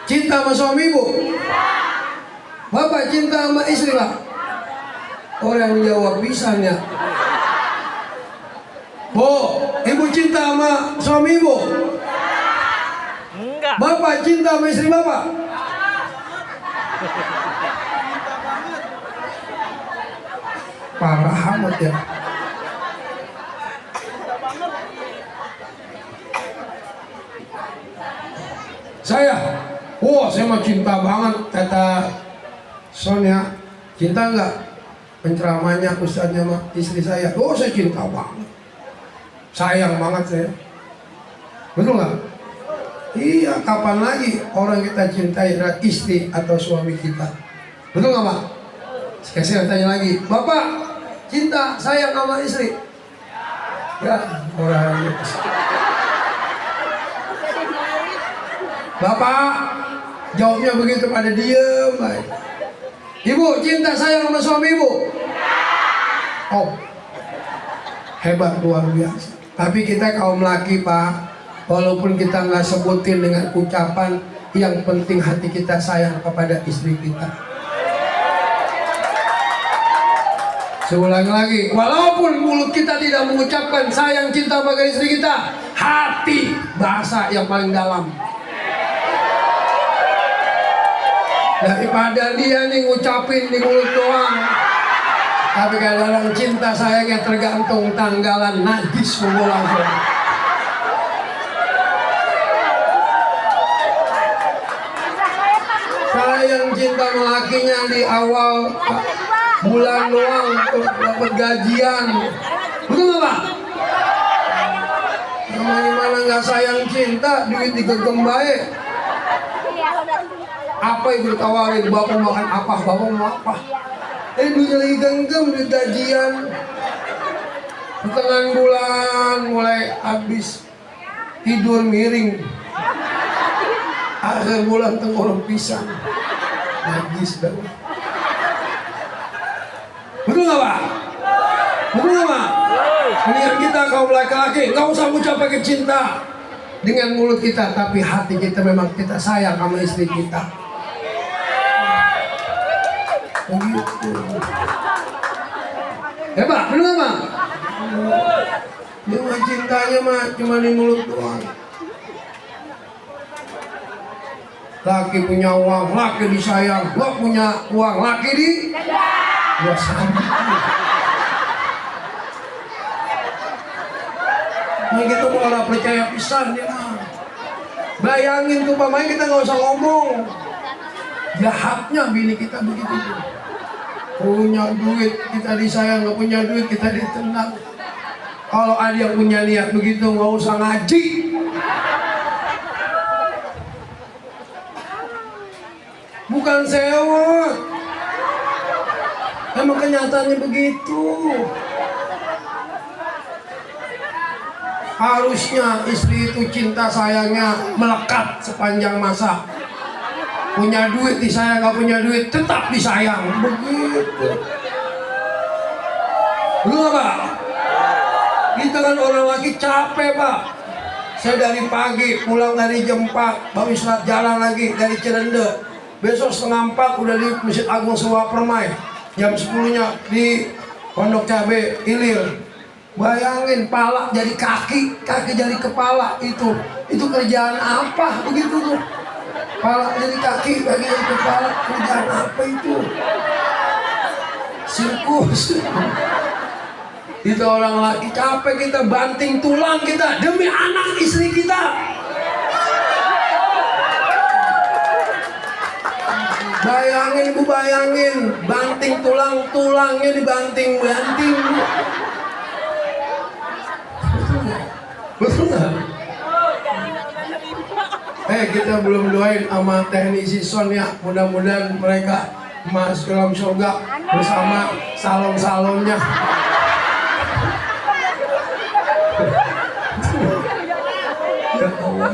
Cinta sama suami ibu? Bapak cinta sama istri Pak? Orang jawab pisannya. Bu, ibu cinta sama suami ibu? Enggak. Bapak cinta sama istri bapak? Parah amat ya. Saya mah cinta banget, kata Sonia. Cinta enggak? Penceramanya, ustadznya sama istri saya. Saya cinta banget, sayang banget saya. Betul nggak? Iya, kapan lagi orang kita cintai adalah istri atau suami kita? Betul nggak Pak? Saya tanya lagi, Bapak cinta sayang sama istri? Ya, orang itu. Bapak jawabnya begitu pada diem baik. Ibu cinta sayang sama suami ibu? Oh, hebat, luar biasa. Tapi kita kaum laki Pak, walaupun kita nggak sebutin dengan ucapan, yang penting hati kita sayang kepada istri kita. Saya ulangi lagi, walaupun mulut kita tidak mengucapkan sayang cinta pada istri kita, hati bahasa yang paling dalam. Daripada dia nih ngucapin di mulut doang, tapi kadang cinta sayangnya tergantung tanggalan najis mulu langsung. Sayang cinta melakinya di awal bulan doang untuk dapat gajian. Betul nggak Pak? Gimana nggak sayang cinta, duit digegem baik. Apa yang ditawarin, bapak makan apa, bapak mau apa? Duitnya lagi genggam, duit gajian. Pertengahan bulan mulai habis, tidur miring. Akhir bulan tenggorok pisang. Najis dah. Betul nggak Pak? Betul nggak Pak? Mendingan kita kaum laki-laki nggak usah ucap pakai cinta dengan mulut kita, tapi hati kita memang kita sayang sama istri kita. Begitu. Ya Pak, benar nggak Pak? Cuma cintanya mah cuma di mulut doang. Laki punya uang, laki disayang. Lo punya uang, laki di? Ya sama. Nah gitu mau orang percaya pisan dia mah. Bayangin tuh pamain kita nggak usah ngomong. Jahatnya bini kita begitu tuh. Punya duit kita disayang, nggak punya duit kita ditendang. Kalau ada yang punya niat begitu nggak usah ngaji. Bukan sewot. Emang kenyataannya begitu. Harusnya istri itu cinta sayangnya melekat sepanjang masa. Punya duit disayang, nggak punya duit tetap disayang. Begitu. Lu apa? Kita kan orang lagi capek Pak. Saya dari pagi pulang dari jam 4, baru istirahat jalan lagi dari Cirende. Besok setengah 4 udah di Masjid Agung Sewa Permai. Jam 10-nya di Pondok Cabe Ilir. Bayangin pala jadi kaki, kaki jadi kepala itu kerjaan apa begitu tuh? Pala jadi kaki, kaki jadi kepala, kerjaan apa itu? Sirkus. Kita orang laki capek kita banting tulang kita demi anak istri kita. Bayangin ibu bayangin, banting tulang, tulangnya dibanting-banting. Betul nggak? Kita belum doain sama teknisi Son ya. Mudah-mudahan mereka masuk dalam surga bersama salon-salonnya.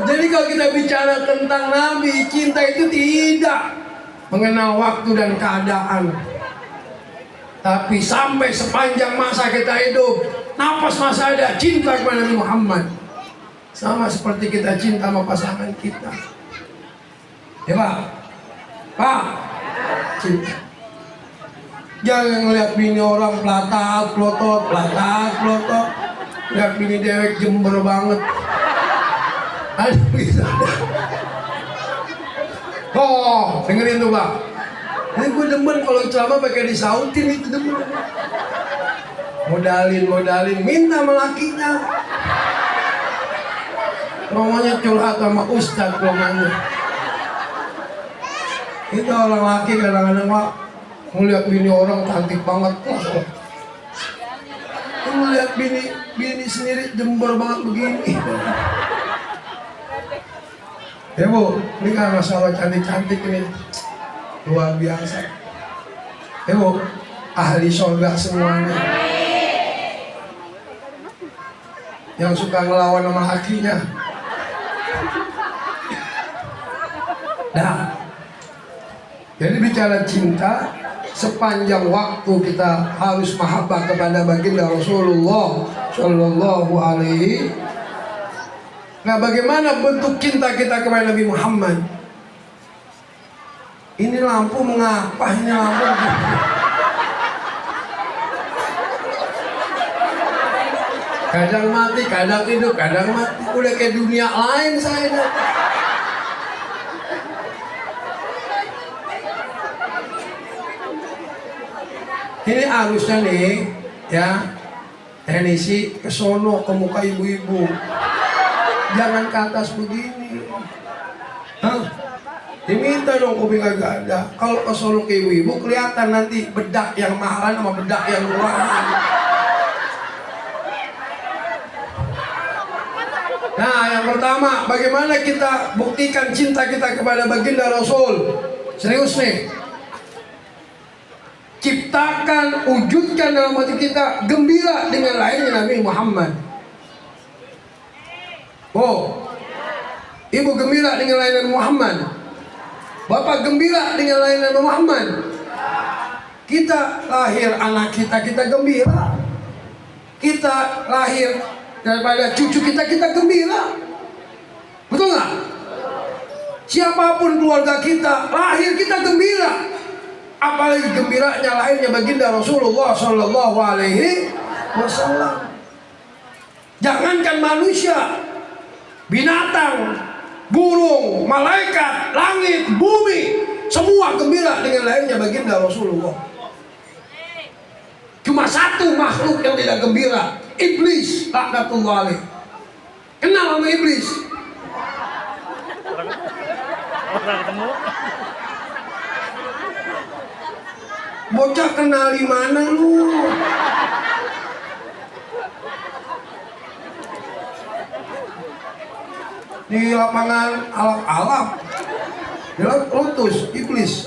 Jadi kalau kita bicara tentang Nabi, cinta itu tidak mengenal waktu dan keadaan. Tapi sampai sepanjang masa kita hidup, nafas masa ada, cinta kepada Nabi Muhammad. Sama seperti kita cinta sama pasangan kita. Ya Pak? Pak? Cinta. Jangan ngeliat bini orang pelatak, pelotot, pelatak, pelotot. Lihat bini dewek jember banget. Aduh bisa. Oh, dengerin tuh Pak. Ini gue demen kalau ceramah pakai disautin itu demen. Modalin, minta sama lakinya. Ngomongnya curhat sama ustadz ngomongnya. Itu orang laki kadang-kadang Pak ngeliat bini orang cantik banget. Ngeliat bini sendiri jember banget begini. Ya Bu, ini kan masalah cantik-cantik ini luar biasa. Ya Bu, ahli surga semuanya. Yang suka ngelawan sama lakinya. Nah, jadi bicara cinta, sepanjang waktu kita harus mahabbah kepada baginda Rasulullah Shallallahu Alaihi. Nah, bagaimana bentuk cinta kita kepada Nabi Muhammad? Ini lampu mengapa? Ini lampu. Kadang mati, kadang hidup, kadang mati. Udah kayak dunia lain saya. Ini harusnya nih, ya, teknisi kesono ke muka ibu-ibu. Jangan ke atas begini. Hah? Diminta dong kuping agak ada. Kalau ke sono ke ibu-ibu kelihatan nanti bedak yang mahalan sama bedak yang murahan. Nah, yang pertama, bagaimana kita buktikan cinta kita kepada baginda Rasul? Serius nih. Ciptakan, wujudkan dalam hati kita gembira dengan lahirnya Nabi Muhammad. Oh, ibu gembira dengan lahirnya Nabi Muhammad. Bapak gembira dengan lahirnya Nabi Muhammad. Kita lahir anak kita gembira. Kita lahir daripada cucu kita gembira. Betul nggak? Siapapun keluarga kita lahir kita gembira. Apalagi gembiranya lahirnya baginda Rasulullah Shallallahu Alaihi Wasallam. Jangankan manusia, binatang, burung, malaikat, langit, bumi, semua gembira dengan lahirnya baginda Rasulullah. Cuma satu makhluk yang tidak gembira, iblis, laknatullah alaih. Kenal sama iblis. Pernah ketemu? Bocah kenal di mana lu? Di lapangan alap-alap. Dalam lotus, iblis.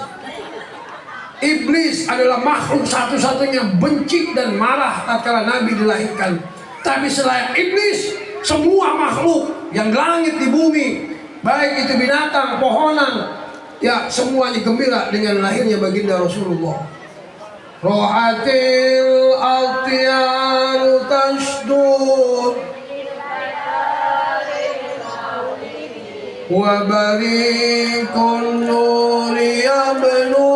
Iblis adalah makhluk satu-satunya benci dan marah tatkala Nabi dilahirkan. Tapi selain iblis, semua makhluk yang di langit di bumi, baik itu binatang, pohonan, ya semuanya gembira dengan lahirnya baginda Rasulullah. Rohatil altiyaru tasdur wa barikun nuri yabnu.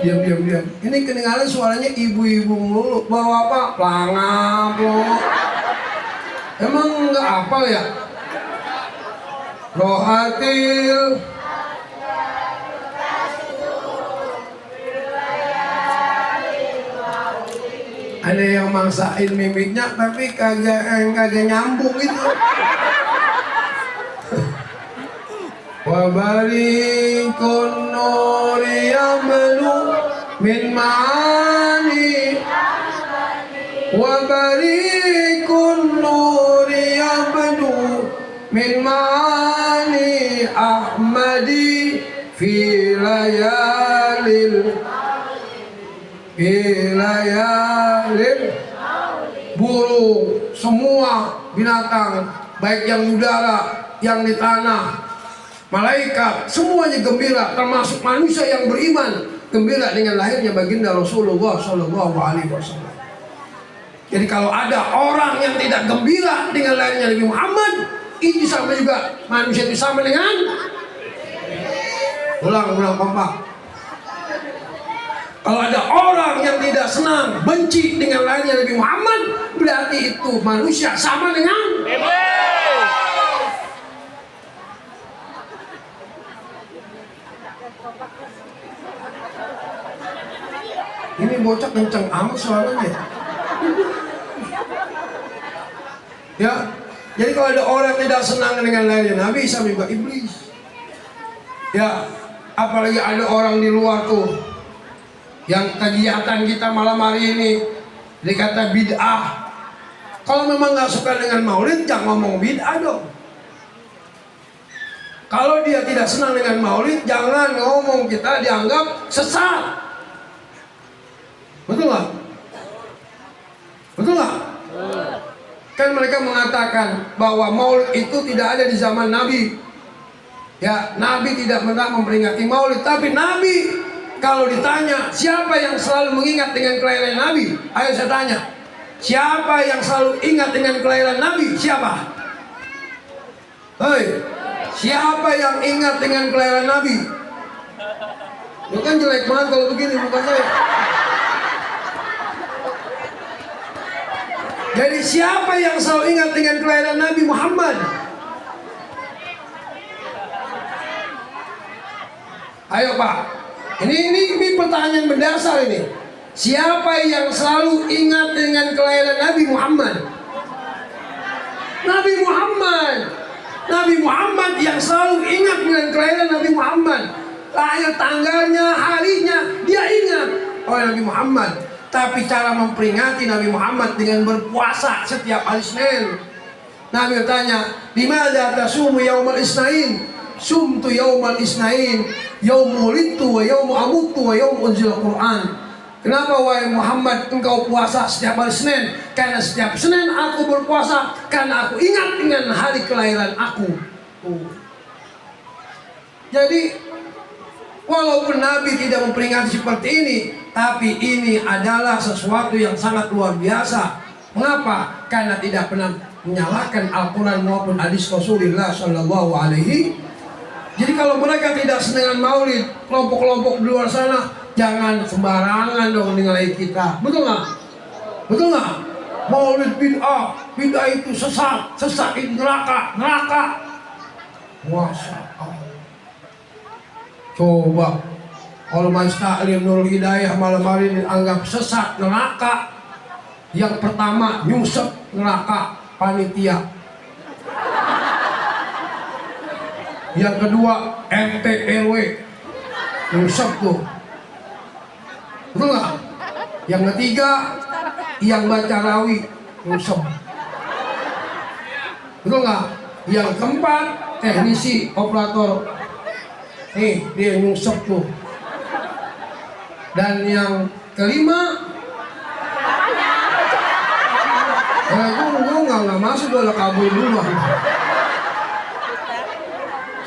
Diam. Ini kedengaran suaranya ibu-ibu mulu. Bawa apa? Pelangap lo. Emang nggak hafal ya? Rohatil ada yang maksain mimiknya tapi kagak nyambung itu. Wabarikun nuri yablu min ma'ani Wabarikun nuri yablu min ma'ani Ahmadi fi layalil burung, semua binatang, baik yang udara, yang di tanah, malaikat, semuanya gembira, termasuk manusia yang beriman, gembira dengan lahirnya baginda Rasulullah Shallallahu Alaihi Wasallam. Jadi kalau ada orang yang tidak gembira dengan lahirnya Nabi Muhammad, ini sama juga manusia itu sama dengan ulang kompak. Kalau ada orang yang tidak senang, benci dengan lahirnya Nabi Muhammad, berarti itu manusia sama dengan ini bocah kenceng amat suaranya. Ya, jadi kalau ada orang yang tidak senang dengan lahirnya Nabi, sama juga iblis. Ya, apalagi ada orang di luar tuh yang kegiatan kita malam hari ini dikata bid'ah. Kalau memang nggak suka dengan maulid, jangan ngomong bid'ah dong. Kalau dia tidak senang dengan maulid, jangan ngomong kita dianggap sesat. Betul nggak? Betul nggak? Kan mereka mengatakan bahwa maulid itu tidak ada di zaman Nabi. Ya, Nabi tidak pernah memperingati maulid, tapi Nabi kalau ditanya siapa yang selalu mengingat dengan kelahiran Nabi, ayo saya tanya, siapa yang selalu ingat dengan kelahiran Nabi? Siapa? Hei, siapa yang ingat dengan kelahiran Nabi? Lu kan jelek banget kalau begini, bukan saya. Jadi siapa yang selalu ingat dengan kelahiran Nabi Muhammad? Ayo Pak. Ini pertanyaan mendasar ini. Siapa yang selalu ingat dengan kelahiran Nabi Muhammad? Nabi Muhammad. Nabi Muhammad yang selalu ingat dengan kelahiran Nabi Muhammad. Lahir tanggalnya, harinya, dia ingat oleh Nabi Muhammad. Tapi cara memperingati Nabi Muhammad dengan berpuasa setiap hari Senin. Nabi bertanya, "Limadza tasumu yaumal isnain?" Sumtu yaumal isnain, yaum wulidtu wa yaum amutu wa yaum unzil Quran. Kenapa wahai Muhammad engkau puasa setiap hari Senin? Karena setiap Senin aku berpuasa, karena aku ingat dengan hari kelahiran aku. Jadi walaupun Nabi tidak memperingati seperti ini, tapi ini adalah sesuatu yang sangat luar biasa. Mengapa? Karena tidak pernah menyalahkan Al-Quran maupun hadis Rasulullah Shallallahu Alaihi. Jadi kalau mereka tidak senang maulid, kelompok-kelompok di luar sana, jangan sembarangan dong nilai kita. Betul nggak? Betul nggak? Maulid bid'ah, bid'ah itu sesat, sesat itu neraka. Masya Allah. Coba, kalau Mas Taklim Nurul Hidayah malam hari ini anggap sesat neraka, Yang pertama nyungsep neraka panitia. Yang kedua RT RW nyungsep tuh. Betul nggak? Yang ketiga yang baca rawi nyungsep. Betul nggak? Yang keempat teknisi operator. Nih dia nyungsep tuh. Dan yang kelima gue nggak masuk, gue kabur dulu.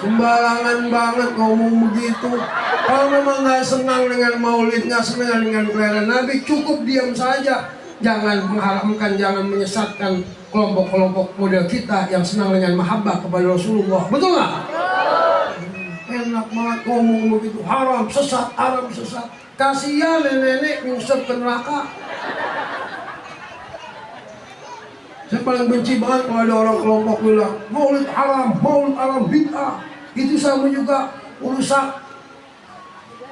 Sembarangan banget ngomong begitu. Kalau memang nggak senang dengan maulid, nggak senang dengan kelahiran Nabi, cukup diam saja. Jangan mengharamkan, jangan menyesatkan kelompok-kelompok model kita yang senang dengan mahabbah kepada Rasulullah. Betul nggak? Enak banget ngomong begitu. Haram, sesat, haram, sesat. Kasihan nenek-nenek nyungsep ke neraka. Saya paling benci banget kalau ada orang kelompok bilang maulid haram bid'ah. Itu sama juga merusak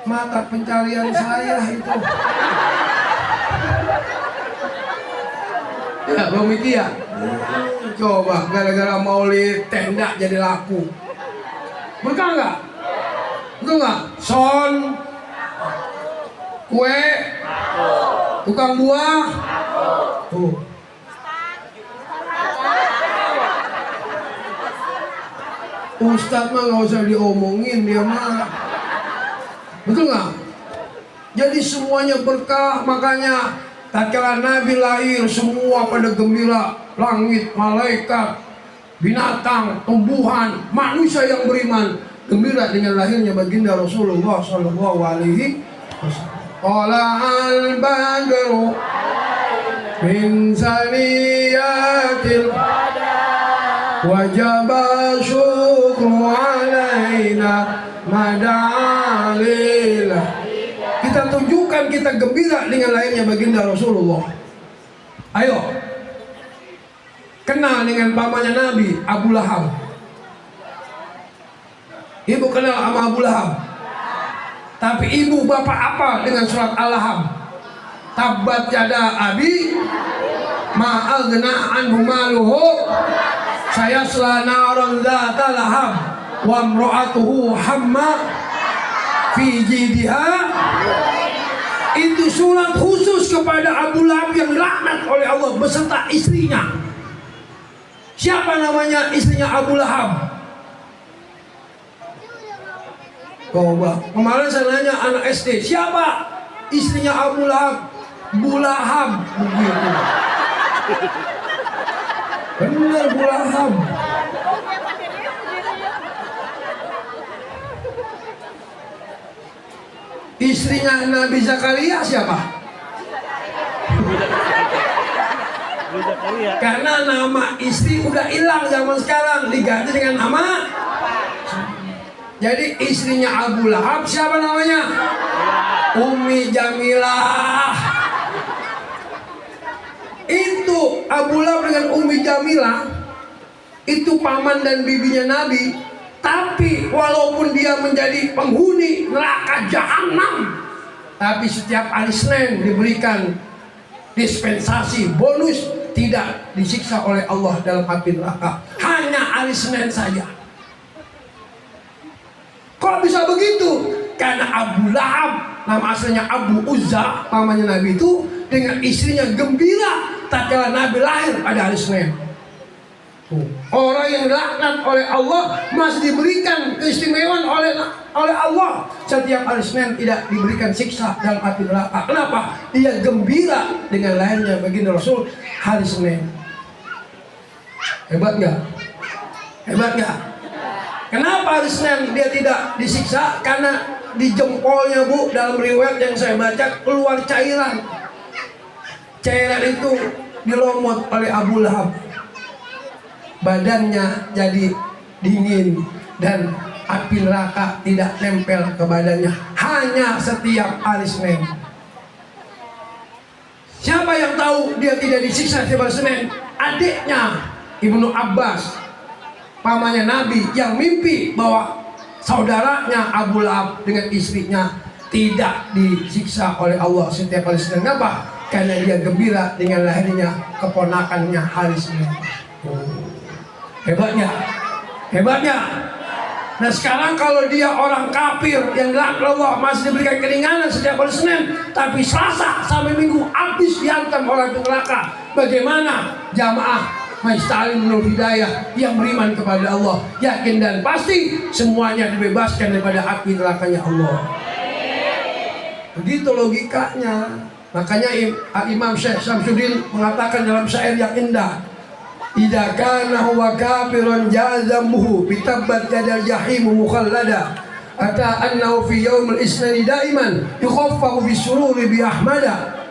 mata pencarian saya itu. Ya, Bang Miki ya? Coba gara-gara maulid tenda jadi laku. Berkah nggak? Betul nggak? Son, kue, tukang buah, tuh. Ustadz mah nggak usah diomongin, dia mah. Betul nggak? Jadi semuanya berkah, makanya tatkala Nabi lahir semua pada gembira. Langit, malaikat, binatang, tumbuhan, manusia yang beriman gembira dengan lahirnya baginda Rasulullah Sallallahu Alaihi Wasallam. Qala al-badru min saniyatil wajaba syukru alaina madalila. Kita tunjukkan kita gembira dengan lahirnya baginda Rasulullah. Ayo kenal dengan pamannya Nabi, Abu Lahab. Ibu kenal sama Abu Lahab? Tapi ibu bapak apa dengan surat Al-Lahab? Tabbat yada abi ma aghna anhu maluhu sayasla naran dzata lahab wa imra'atuhu hamma fi jidha. Itu surat khusus kepada Abu Lahab yang dilaknat oleh Allah beserta istrinya. Siapa namanya istrinya Abu Lahab? Coba, kemarin saya nanya anak SD, siapa istrinya Abu Lahab? Bulahab, begitu. Benar, Bulahab. Istrinya Nabi Zakaria siapa? Karena nama istri udah hilang zaman sekarang, diganti dengan nama. Jadi istrinya Abu Lahab siapa namanya? Ummi Jamilah. Itu Abu Lahab dengan Ummi Jamilah itu paman dan bibinya Nabi. Tapi walaupun dia menjadi penghuni neraka jahanam, tapi setiap hari Senin diberikan dispensasi bonus, tidak disiksa oleh Allah dalam api neraka. Hanya hari Senin saja. Kok bisa begitu? Karena Abu Lahab, nama aslinya Abu Uzza, pamannya Nabi itu, dengan istrinya gembira tatkala Nabi lahir pada hari Senin. Orang yang dilaknat oleh Allah masih diberikan keistimewaan oleh Allah. Setiap hari Senin tidak diberikan siksa dalam api neraka. Kenapa? Dia gembira dengan lahirnya baginda Rasul hari Senin. Hebat nggak? Hebat nggak? Kenapa hari Senin dia tidak disiksa? Karena di jempolnya, Bu, dalam riwayat yang saya baca keluar cairan. Cairan itu dilomot oleh Abu Lahab. Badannya jadi dingin dan api neraka tidak nempel ke badannya. Hanya setiap hari Senin. Siapa yang tahu dia tidak disiksa setiap hari Senin? Adiknya Ibnu Abbas, pamannya Nabi, yang mimpi bahwa saudaranya Abu Lahab dengan istrinya tidak disiksa oleh Allah setiap hari Senin. Kenapa? karena dia gembira dengan lahirnya keponakannya hari Senin. Hebatnya, hebatnya. Nah sekarang kalau dia orang kafir yang dilaknat Allah masih diberikan keringanan setiap hari Senin, tapi Selasa sampai Minggu habis dihantam oleh neraka. Bagaimana jamaah Maista'lim Nur Hidayah yang beriman kepada Allah, yakin dan pasti semuanya dibebaskan daripada api nerakanya Allah. Begitu logikanya. Makanya Imam Syekh Syamsuddin mengatakan dalam syair yang indah, idza kana huwa kafirun jazamuhu bitabbat yadal jahim mukhallada ata annahu fi yaumil isnani daiman yukhaffafu bisururi bi ahmada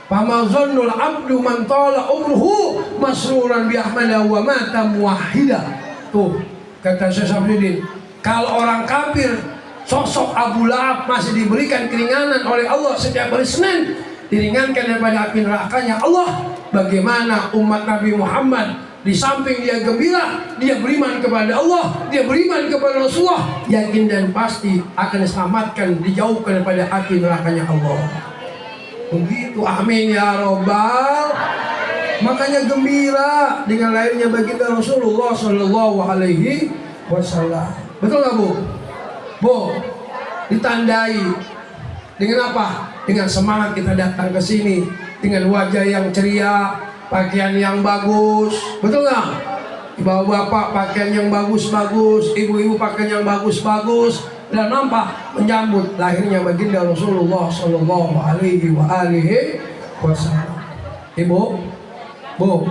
fama zannul abdu man tala umruhu masruran bi ahmada wa mata muwahhida. Tuh kata Syekh Syamsuddin, kalau orang kafir sosok Abu Lahab masih diberikan keringanan oleh Allah setiap hari Senin, diringankan daripada api nerakanya Allah, bagaimana umat Nabi Muhammad di samping dia gembira, dia beriman kepada Allah, dia beriman kepada Rasulullah, yakin dan pasti akan diselamatkan, dijauhkan daripada api nerakanya Allah. Begitu, amin ya robbal. Makanya gembira dengan lahirnya baginda Rasulullah Shallallahu Alaihi Wasallam. Betul nggak Bu? Bu, ditandai dengan apa? Dengan semangat kita datang ke sini, dengan wajah yang ceria, pakaian yang bagus, betul nggak? Bapak-bapak pakaian yang bagus-bagus, ibu-ibu pakaian yang bagus-bagus, dan nampak menyambut lahirnya baginda Rasulullah Shallallahu Alaihi Wasallam. Ibu, Bu,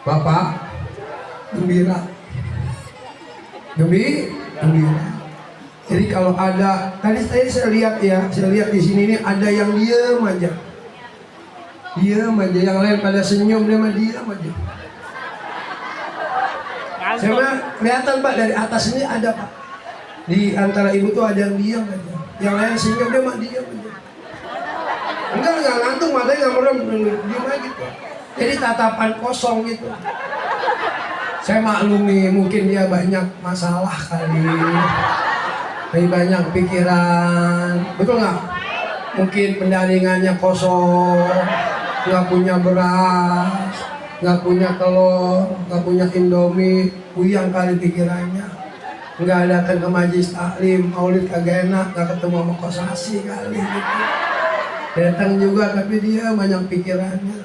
Bapak, gembira, gembira. Jadi kalau ada, tadi saya lihat ya, saya lihat di sini nih ada yang diam aja, yang lain pada senyum, dia mah diam aja. Saya mah kelihatan Pak dari atas ini ada Pak, di antara ibu tuh ada yang diam aja, yang lain senyum, dia mah diam aja. Enggak ngantuk, matanya nggak merem, diam aja gitu. Jadi tatapan kosong gitu. Saya maklumi mungkin dia banyak masalah kali. Banyak pikiran, betul nggak? Mungkin pendaringannya kosong, nggak punya beras, nggak punya telur, nggak punya Indomie, puyang kali pikirannya. Nggak datang ke majelis taklim, maulid kagak enak, nggak ketemu sama kosasi kali gitu. Datang juga tapi dia banyak pikirannya.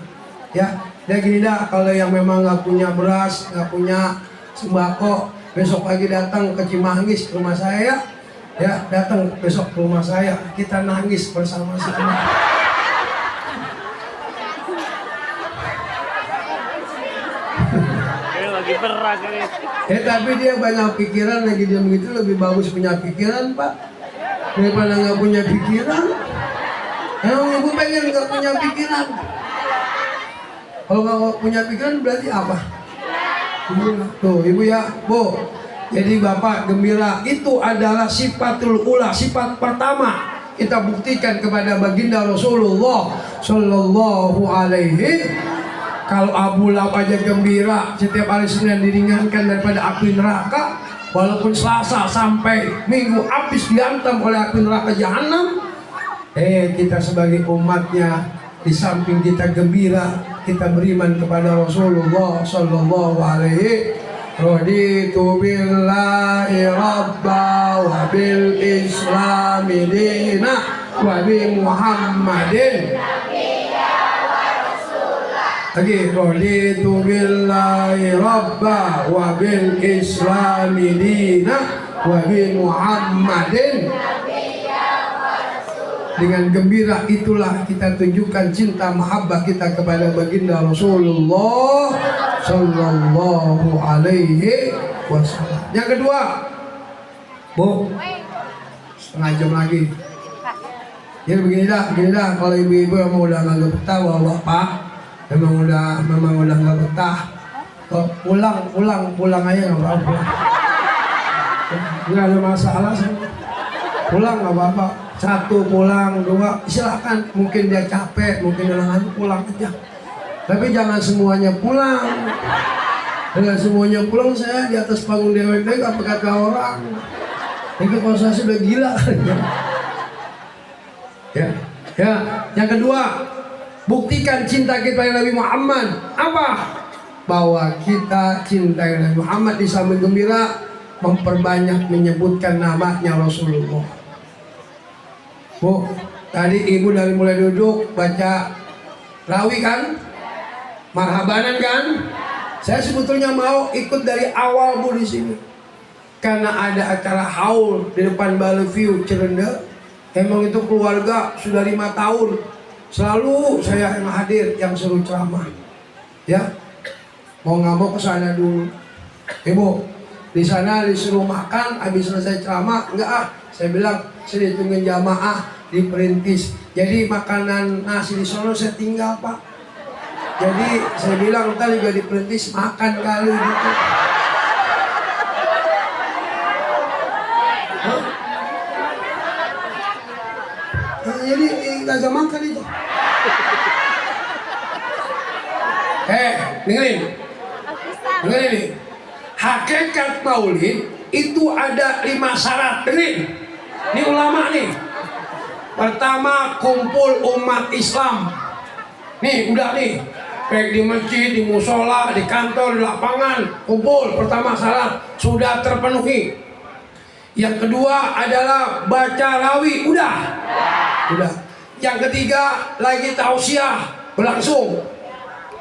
Ya, dia gini dah, kalau yang memang nggak punya beras, nggak punya sembako, besok pagi datang ke Cimanggis ke rumah saya. Ya, datang besok ke rumah saya, kita nangis bersama-sama. Lagi berat kali. Tapi dia banyak pikiran, lagi dia begitu lebih bagus punya pikiran Pak daripada nggak punya pikiran. Emang ibu pengen nggak punya pikiran? Kalau nggak punya pikiran berarti apa? Tuh ibu ya, Bu. Jadi Bapak gembira, itu adalah sifatul ula, sifat pertama kita buktikan kepada baginda Rasulullah Shallallahu Alaihi. Kalau Abu Lahab aja gembira setiap hari Senin diringankan daripada api neraka, walaupun Selasa sampai Minggu habis dihantam oleh api neraka Jahanam. Kita sebagai umatnya, di samping kita gembira, kita beriman kepada Rasulullah Shallallahu Alaihi. Raditu billahi rabba wa bil islami dina wa bi Muhammadin lagi. Raditu billahi rabba wa bil islami dina wa bi Muhammadin. Dengan gembira itulah kita tunjukkan cinta mahabbah kita kepada baginda Rasulullah Sallallahu Alaihi Wasallam. Yang kedua, Bu, setengah jam lagi. Jadi begini dah. Kalau ibu-ibu memang udah nggak betah, bapak memang udah nggak betah, pulang aja nggak apa-apa. Nggak ada masalah sih. Pulang nggak apa-apa. 1 pulang, 2 silakan. Mungkin dia capek, mungkin dia ngantuk, pulang aja. Tapi jangan semuanya pulang. Dengan semuanya pulang saya di atas panggung dewek-dewek apa kata orang. Itu kalau saya sudah gila. Ya. Ya, yang kedua, buktikan cinta kita pada Nabi Muhammad. Apa? Bahwa kita cinta Nabi Muhammad di samping gembira, memperbanyak menyebutkan namanya Rasulullah. Bu, tadi ibu dari mulai duduk baca rawi kan? Marhabanan kan? Saya sebetulnya mau ikut dari awal Bu di sini. Karena ada acara haul di depan Bellevue Cirende. Emang itu keluarga sudah 5 tahun. Selalu saya yang hadir, yang suruh ceramah. Ya, mau nggak mau kesana dulu. Ibu, di sana disuruh makan, habis selesai ceramah, enggak saya bilang saya ditungguin jamaah di Perintis. Jadi makanan nasi di sono saya tinggal Pak. Jadi saya bilang ntar juga di Perintis makan kali gitu. Jadi nggak makan itu. Dengerin nih. Hakikat maulid itu ada 5 syarat. Dengerin. Ini ulama nih. Pertama, kumpul umat Islam. Nih udah nih. Baik di masjid, di musola, di kantor, di lapangan, kumpul. Pertama syarat sudah terpenuhi. Yang kedua adalah baca rawi, udah. Yang ketiga lagi tausiah berlangsung.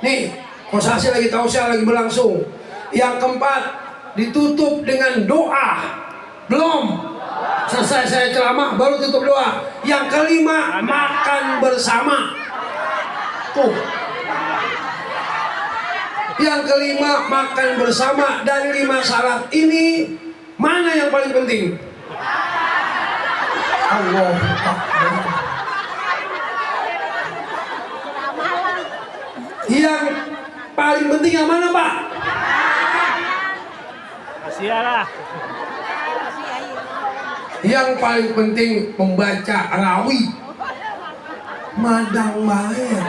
Nih, kosasi lagi tausiah lagi berlangsung. Yang keempat ditutup dengan doa. Belum selesai saya ceramah baru tutup doa. Yang kelima makan bersama. Tuh. Yang kelima makan bersama. Dari 5 syarat ini mana yang paling penting? Allah. Yang paling penting yang mana Pak? Sialah. Yang paling penting membaca rawi. Madang baik.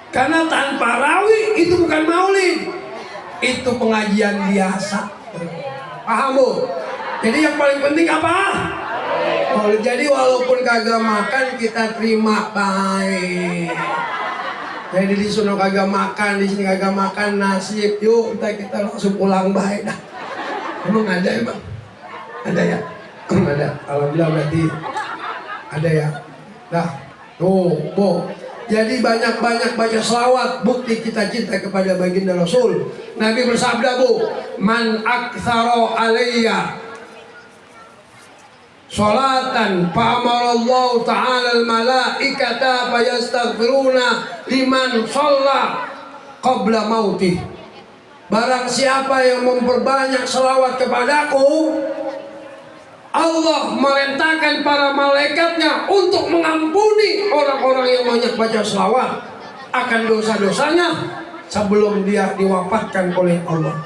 Karena tanpa rawi itu bukan maulid, itu pengajian biasa. Paham Bu? Jadi yang paling penting apa? Maulid. Jadi walaupun kagak makan kita terima baik. Jadi di sono kagak makan, di sini kagak makan, nasib. Yuk kita langsung pulang baik dah. Emang ada ya Bang? Ada ya? Ada. Alhamdulillah berarti ada ya. Nah, tuh, Bu. Jadi banyak-banyak baca selawat, bukti kita cinta kepada baginda Rasul. Nabi bersabda Bu, man aktsara alayya sholatan fa'amarallahu ta'ala al-malaikata fayastaghfiruna liman shalla qabla mautih. Barang siapa yang memperbanyak selawat kepadaku, Allah merintahkan para malaikatnya untuk mengampuni orang-orang yang banyak baca selawat akan dosa-dosanya sebelum dia diwafatkan oleh Allah.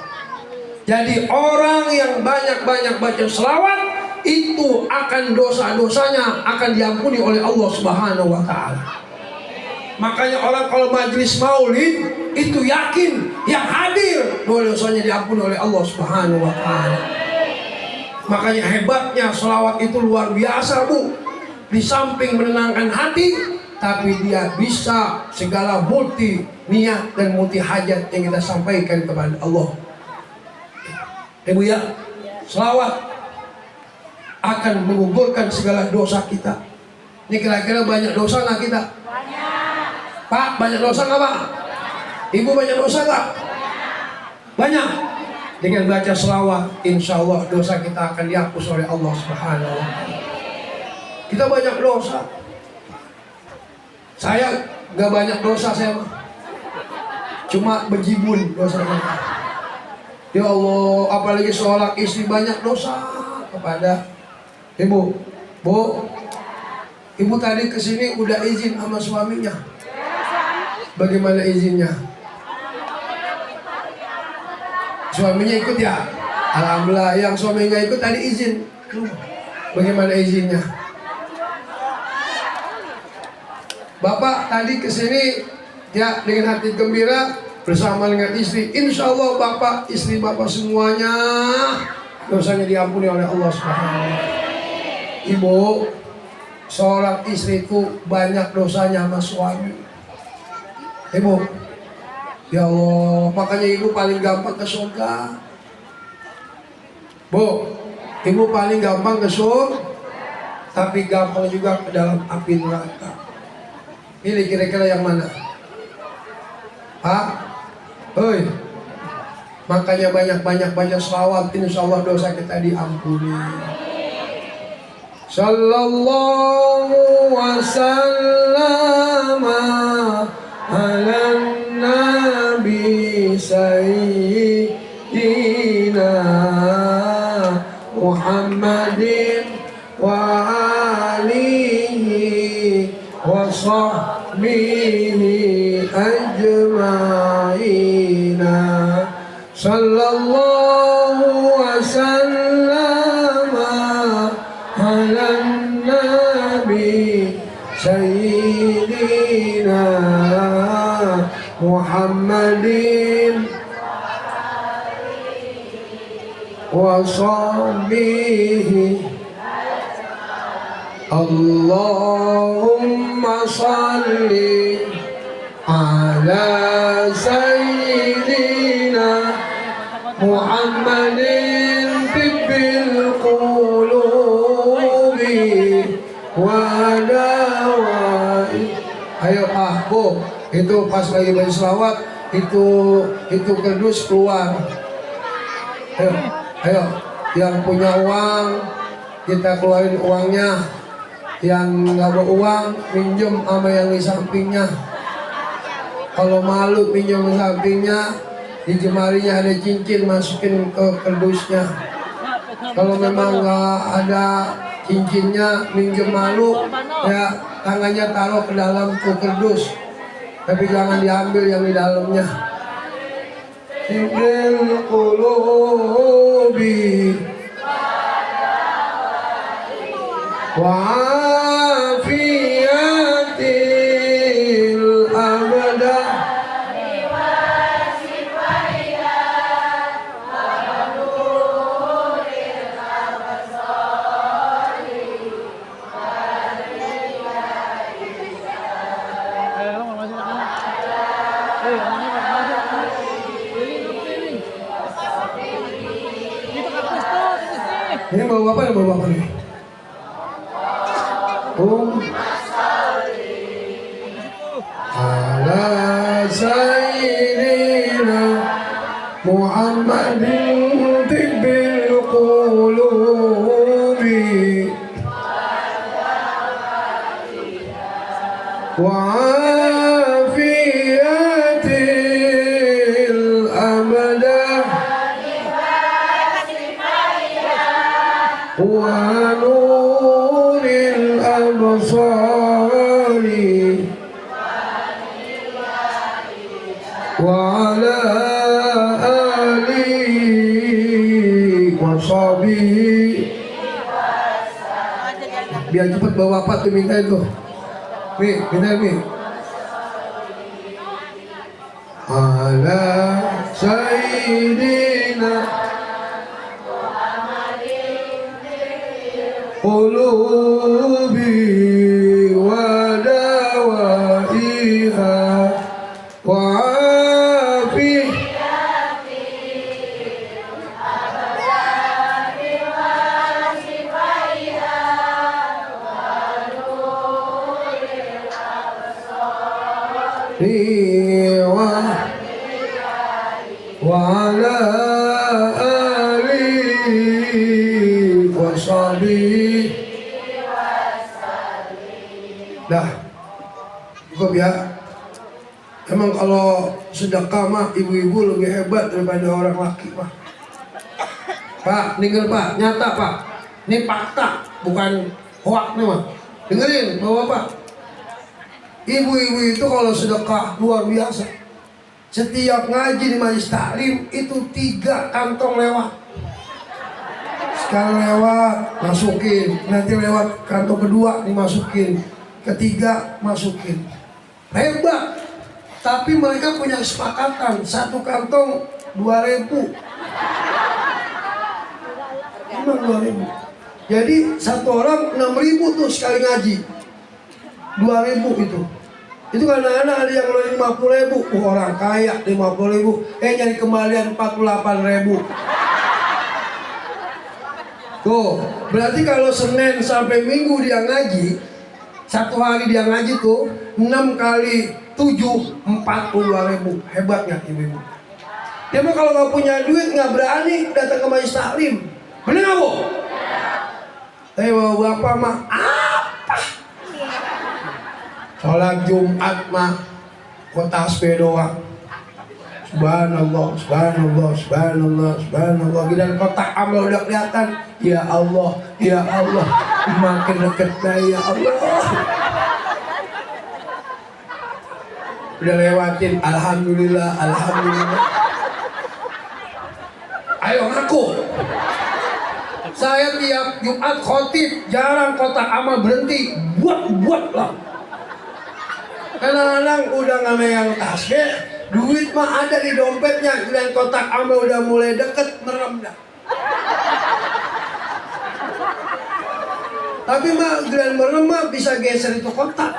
Jadi orang yang banyak-banyak baca selawat itu akan dosa-dosanya akan diampuni oleh Allah Subhanahu wa Ta'ala. Makanya orang kalau majelis maulid itu yakin yang hadir dosanya diampuni oleh Allah Subhanahu wa Ta'ala. Makanya hebatnya selawat itu luar biasa Bu. Di samping menenangkan hati, tapi dia bisa segala multi niat dan multi hajat yang kita sampaikan kepada Allah. Bu ya, selawat akan menggugurkan segala dosa kita. Ini kira-kira banyak dosa nggak kita? Banyak. Pak, banyak dosa nggak Pak? Ibu banyak dosa nggak? Banyak. Dengan baca selawat, insya Allah dosa kita akan dihapus oleh Allah Subhanahu wa Ta'ala. Kita banyak dosa. Saya gak banyak dosa saya mah. Cuma bejibun dosa saya. Ya Allah, apalagi seorang istri banyak dosa kepada ibu. Bu, ibu tadi kesini udah izin sama suaminya. Bagaimana izinnya? Suaminya ikut ya? Alhamdulillah. Yang suaminya ikut tadi izin. Bagaimana izinnya? Bapak tadi kesini ya dengan hati gembira bersama dengan istri. Insya Allah Bapak, istri Bapak semuanya dosanya diampuni oleh Allah Subhanahu wa Ta'ala. Ibu, seorang istri itu banyak dosanya sama suami. Ibu, ya Allah, makanya ibu paling gampang ke surga. Bu, ibu paling gampang ke surga, tapi gampang juga ke dalam api neraka. Pilih kira-kira yang mana? Pak, hoi, makanya banyak selawat, insya Allah dosa kita diampuni. Sallallahu wasallam ala nabi sayyidina Muhammadin wa alihi wa sahbihi ajma'ina. Sallallahu wasallam ala nabi sayyidina Muhammadin wa sahbihi. Allahumma salli ala sayyidina Muhammadin tibbil qulubi wa dawai. Ayo Pak, Bu, itu pas lagi baca selawat itu kerdus keluar. Ayo, yang punya uang kita keluarin uangnya, yang nggak bawa uang minjem sama yang di sampingnya. Kalau malu pinjam di sampingnya, di jemarinya ada cincin, masukin ke kerdusnya. Kalau memang nggak ada cincinnya, minjem malu, ya tangannya taruh ke dalam ke kerdus, tapi jangan diambil yang di dalamnya. Tibbil qulubi wa afiyatil abada. Ini bawa apa nih? Ala sayyidina Muhammadin tibbil qulubi wa afiyatil abadah wa nuril absari wa ala alihi wa sahbihi. Biar cepat bawa apa tuh minta itu. Minta Mi. Ala sayyidina qulubi wa dawaiha wa afi wa ala alihi wa sahbihi. Dah, cukup ya. Emang kalau sedekah mah ibu-ibu lebih hebat daripada orang laki mah. Pak, dengar Pak, nyata Pak. Ini fakta, bukan hoak nih mah. Dengerin, bawa Pak. Ibu-ibu itu kalau sedekah luar biasa. Setiap ngaji di majelis taklim itu 3 kantong lewat. Sekarang lewat, masukin. Nanti lewat kantong kedua dimasukin. Ketiga masukin. Hebat. Tapi mereka punya kesepakatan 1 kantong 2.000. Emang 2.000. Jadi satu orang 6.000 tuh sekali ngaji. 2.000 itu. Itu kadang-kadang ada yang ngeluarin 50.000. Orang kaya 50.000. Nyari kembalian 48.000. Tuh, berarti kalau Senin sampai Minggu dia ngaji, satu hari dia ngaji tuh 6 kali 7 42.000. Hebatnya ibu-ibu. Dia mah kalau nggak punya duit nggak berani datang ke majelis taklim. Bener nggak bu? Tapi bapak mah apa? Sholat Jumat mah kota tasbih doang. Subhanallah, subhanallah, subhanallah, subhanallah. Giliran kotak amal udah kelihatan. Ya Allah, ya Allah. Makin dekat ya Allah. Udah lewatin. Alhamdulillah, alhamdulillah. Ayo ngaku. Saya tiap Jumat khotib, jarang kotak amal berhenti. Buat lah. Kadang-kadang udah nggak megang tasbih, duit mah ada di dompetnya, dan kotak amal udah mulai deket, merem dah. Tapi mah giliran merem mah bisa geser itu kotak.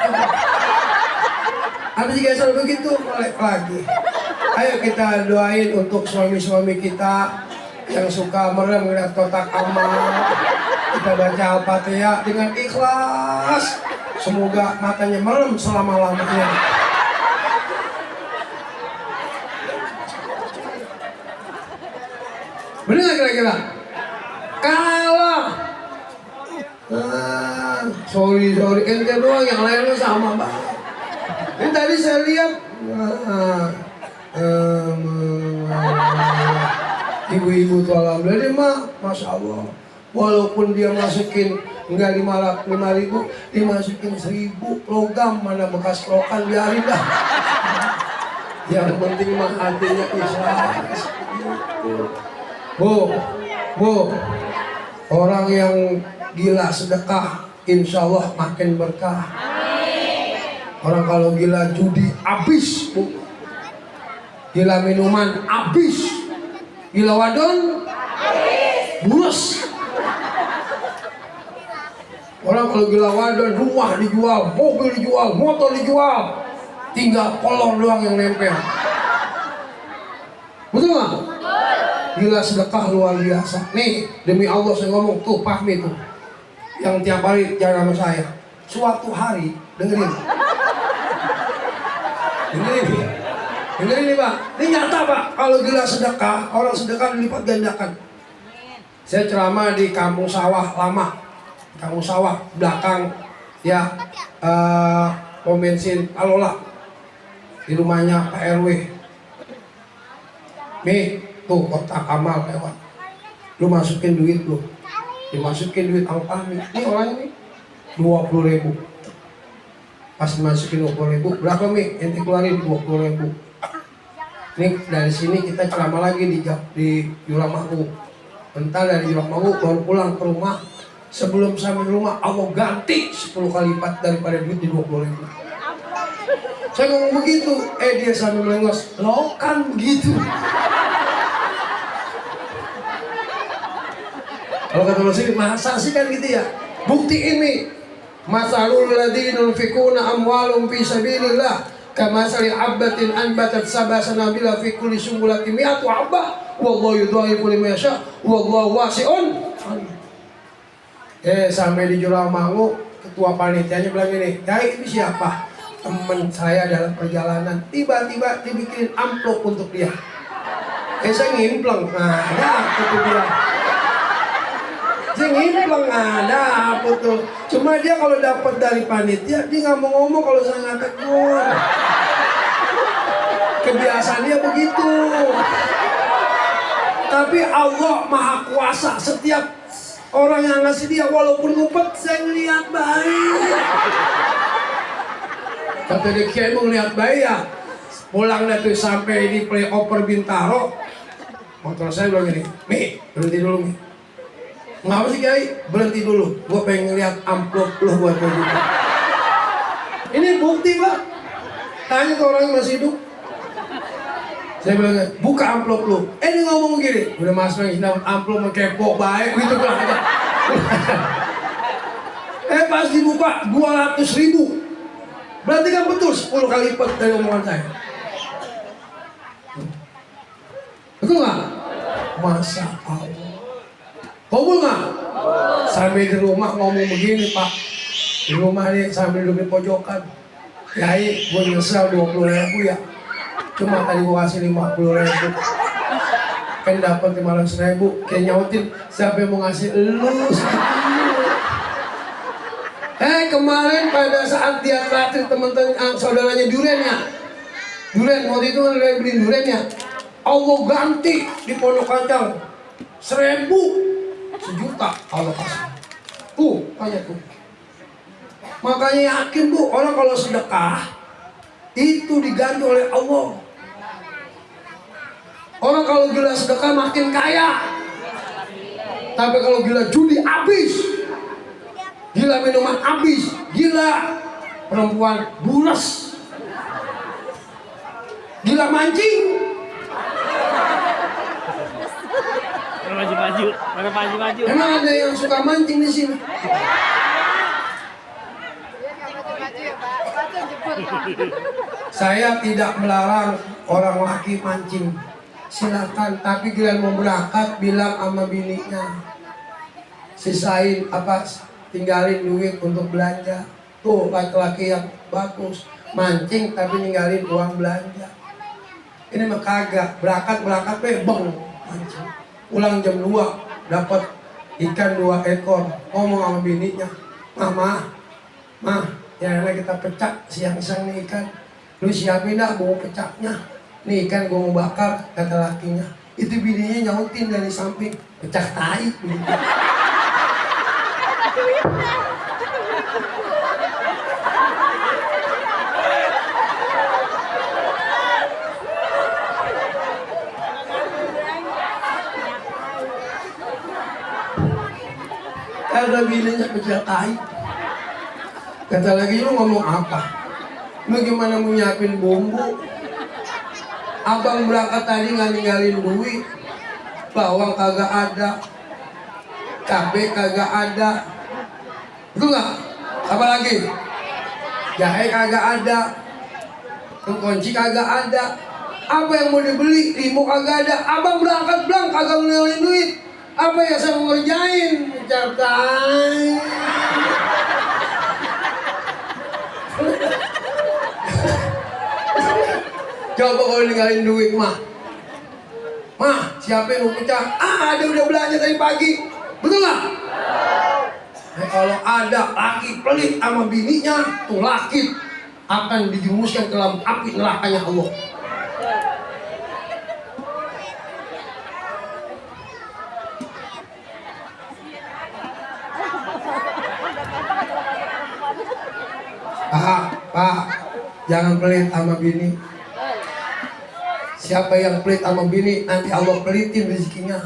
Habis geser begitu, melek lagi. Ayo kita doain untuk suami-suami kita yang suka merem ngeliat kotak amal. Kita baca Al-Fatihah dengan ikhlas. Semoga matanya merem selama-lamanya. Bener gak kira-kira? Kalau sorry ente doang, yang lainnya sama banget. Ini tadi saya lihat ibu-ibu tuh alhamdulillah dia mah masya Allah. Walaupun dia masukin enggak 5.000, dimasukin 1.000 logam, mana bekas rokan biarin dah. Yang penting mah hatinya ikhlas. Bu, orang yang gila sedekah, insya Allah makin berkah. Orang kalau gila judi, habis bu. Gila minuman, habis. Gila wadon, bulus. Orang kalau gila wadon, rumah dijual, mobil dijual, motor dijual, tinggal kolor doang yang nempel. Betul nggak? Gila sedekah luar biasa. Nih demi Allah saya ngomong tuh Fahmi tuh, yang tiap hari jaga sama saya. Suatu hari dengerin nih Pak. Ini nyata Pak. Kalau gila sedekah, orang sedekah dilipat gandakan. Saya ceramah di kampung sawah lama. Kampung sawah belakang ya pom bensin Alola di rumahnya Pak RW. Nih tuh kotak amal lewat, lu masukin duit lu, dimasukin duit angpah nih. Ini orang ini 20.000. Pas dimasukin 20.000, berapa Mi? Ente keluarin 20.000. Nih dari sini kita ceramah lagi di Jurang Mahu. Entar dari Jurang Mahu baru pulang ke rumah. Sebelum sampai rumah Allah ganti 10 kali lipat daripada duit di 20.000. Saya ngomong begitu, dia sambil melengos, lo kan begitu. Kalau kata Rasul, masa sih kan gitu ya? Bukti ini, masalul ladzina yunfikuna amwalahum fi sabilillah kamasali habbatin anbatat sab'a sanabila fi kulli sumbulatin mi'atu habbah wallahu yudha'ifu liman yasha wallahu wasi'un. Sampai di Jurang Mangu, ketua panitianya bilang gini, ini siapa? Teman saya dalam perjalanan, tiba-tiba dibikin amplop untuk dia. Saya ngimpleng, ada apa tuh dia? Saya ngimpleng, ada apa tuh? Cuma dia kalau dapat dari panitia, dia nggak mau ngomong kalau saya nggak tegur. Kebiasaan dia begitu. Tapi Allah Maha Kuasa, setiap orang yang ngasih dia walaupun ngumpet, saya ngeliat baik. Kata dia Kiai mau ngeliat baik ya. Pulang dah tuh sampai di playover Bintaro. Motor saya bilang gini, Mi, berhenti dulu Mi. Ngapa sih Kiai? Berhenti dulu. Gua pengen ngeliat amplop lo buat gue juga. Ini bukti Pak. Tanya ke orang yang masih hidup. Saya bilang, buka amplop lu. Dia ngomong gini, udah masuk lagi dapat amplop kepo baik gitu bilang aja. Pas dibuka 200.000. Berarti kan betul 10 kali lipat dari omongan saya. Betul nggak? Masa Allah. Kabul nggak? Sambil di rumah ngomong begini Pak. Di rumah nih sambil duduk di pojokan. Yai, gue nyesel 20.000 ya. Cuma tadi gue kasih 50.000. Kan dapat 500.000. Kayak nyautin, siapa yang mau ngasih lu? Kemarin pada saat dia traktir teman-teman saudaranya Duren ya. Duren waktu itu kan udah beli Duren ya. Allah ganti di Pondok Kacang 1.000, 1.000.000 Allah kasih. Tanya tuh. Makanya yakin Bu, orang kalau sedekah itu diganti oleh Allah. Orang kalau gila sedekah makin kaya. Tapi kalau gila judi habis. Gila minuman habis. Gila perempuan bulas. Gila mancing. Maju. Emang ada yang suka mancing di sini? Saya tidak melarang orang laki mancing. Silakan, tapi kalian mau berangkat bilang sama bininya. Sisain tinggalin duit untuk belanja. Tuh laki-laki yang bagus mancing tapi ninggalin uang belanja. Ini mah kagak, berangkat beng mancing. Pulang jam 2 dapat ikan 2 ekor. Ngomong sama bininya, Mah, ya kita pecah siang-siang nih ikan. Lu siapin dah bawa pecahnya. Nih ikan gue mau bakar, kata lakinya. Itu bininya nyautin dari samping, pecah tai. Kata bininya pecah tai. Kata lagi, lu ngomong apa? Lu gimana mau nyiapin bumbu? Abang berangkat tadi nggak ninggalin duit. Bawang kagak ada, cabai kagak ada. Betul nggak? Apa lagi? Jahe kagak ada, kunci kagak ada. Apa yang mau dibeli? Limo kagak ada. Abang berangkat blank kagak ninggalin duit. Apa yang saya mau ngerjain? Capai. Coba kalau ninggalin duit Mah, siapa yang mau pecah? Ada udah belanja tadi pagi. Betul nggak? Kalau ada laki pelit sama bininya, tuh laki akan dijumuskan ke dalam api nerakanya Allah. Pak, jangan pelit sama bini. Siapa yang pelit sama bini, nanti Allah pelitin rezekinya.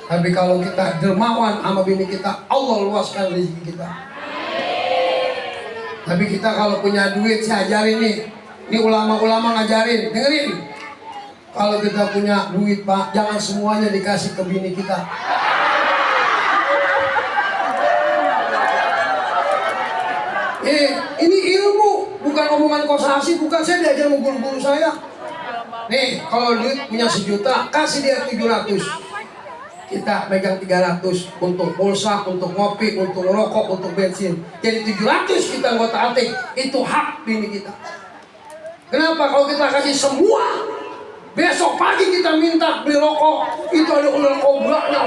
Tapi kalau kita dermawan sama bini kita, Allah luaskan rezeki kita. Tapi kita kalau punya duit, saya ajarin nih. Ini ulama-ulama ngajarin, dengerin. Kalau kita punya duit Pak, jangan semuanya dikasih ke bini kita. Ini ilmu, bukan omongan kosasi, bukan. Saya diajar sama guru-guru saya. Nih, kalau duit punya 1.000.000, kasih dia 700. Kita pegang 300 untuk pulsa, untuk ngopi, untuk rokok, untuk bensin. Jadi 700 kita anggota atik, itu hak bini kita. Kenapa? Kalau kita kasih semua, besok pagi kita minta beli rokok, itu ada ular kobranya.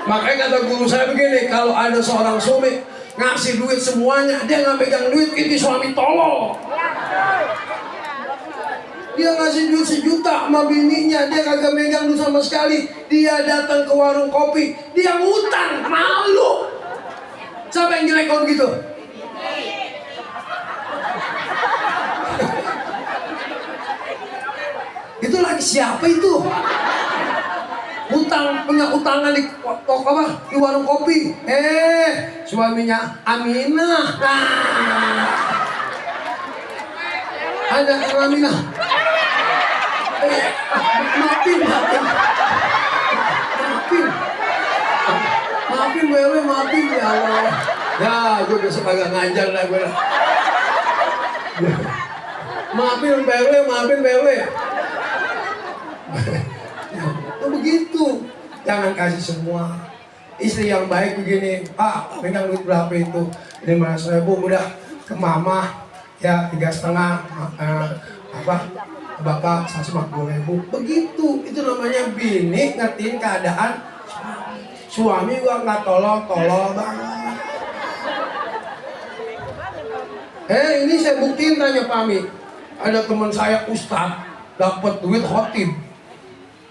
Makanya kata guru saya begini, kalau ada seorang suami ngasih duit semuanya, dia nggak pegang duit, itu suami tolol. Dia ngasih duit 1.000.000 sama bininya, dia kagak megang duit sama sekali. Dia datang ke warung kopi, dia ngutang, malu. Siapa yang jelek kalau gitu? Itu lagi siapa itu? punya utangan di toko apa? Di warung kopi. Suaminya Aminah. Nah. Ada Aminah. Maafin. Maafin wewe, maafin ya Allah. Ya, gue besok agak ngajar lah gue. Maafin wewe. Tuh begitu. Jangan kasih semua. Istri yang baik begini, Pak, pegang duit berapa itu? 500.000 udah ke mama. Ya 3,5 Bapak 150.000. Begitu. Itu namanya bini ngertiin keadaan suami gua nggak tolol banget. Ini saya buktiin tanya Pami. Ada teman saya Ustadz dapat duit khotib.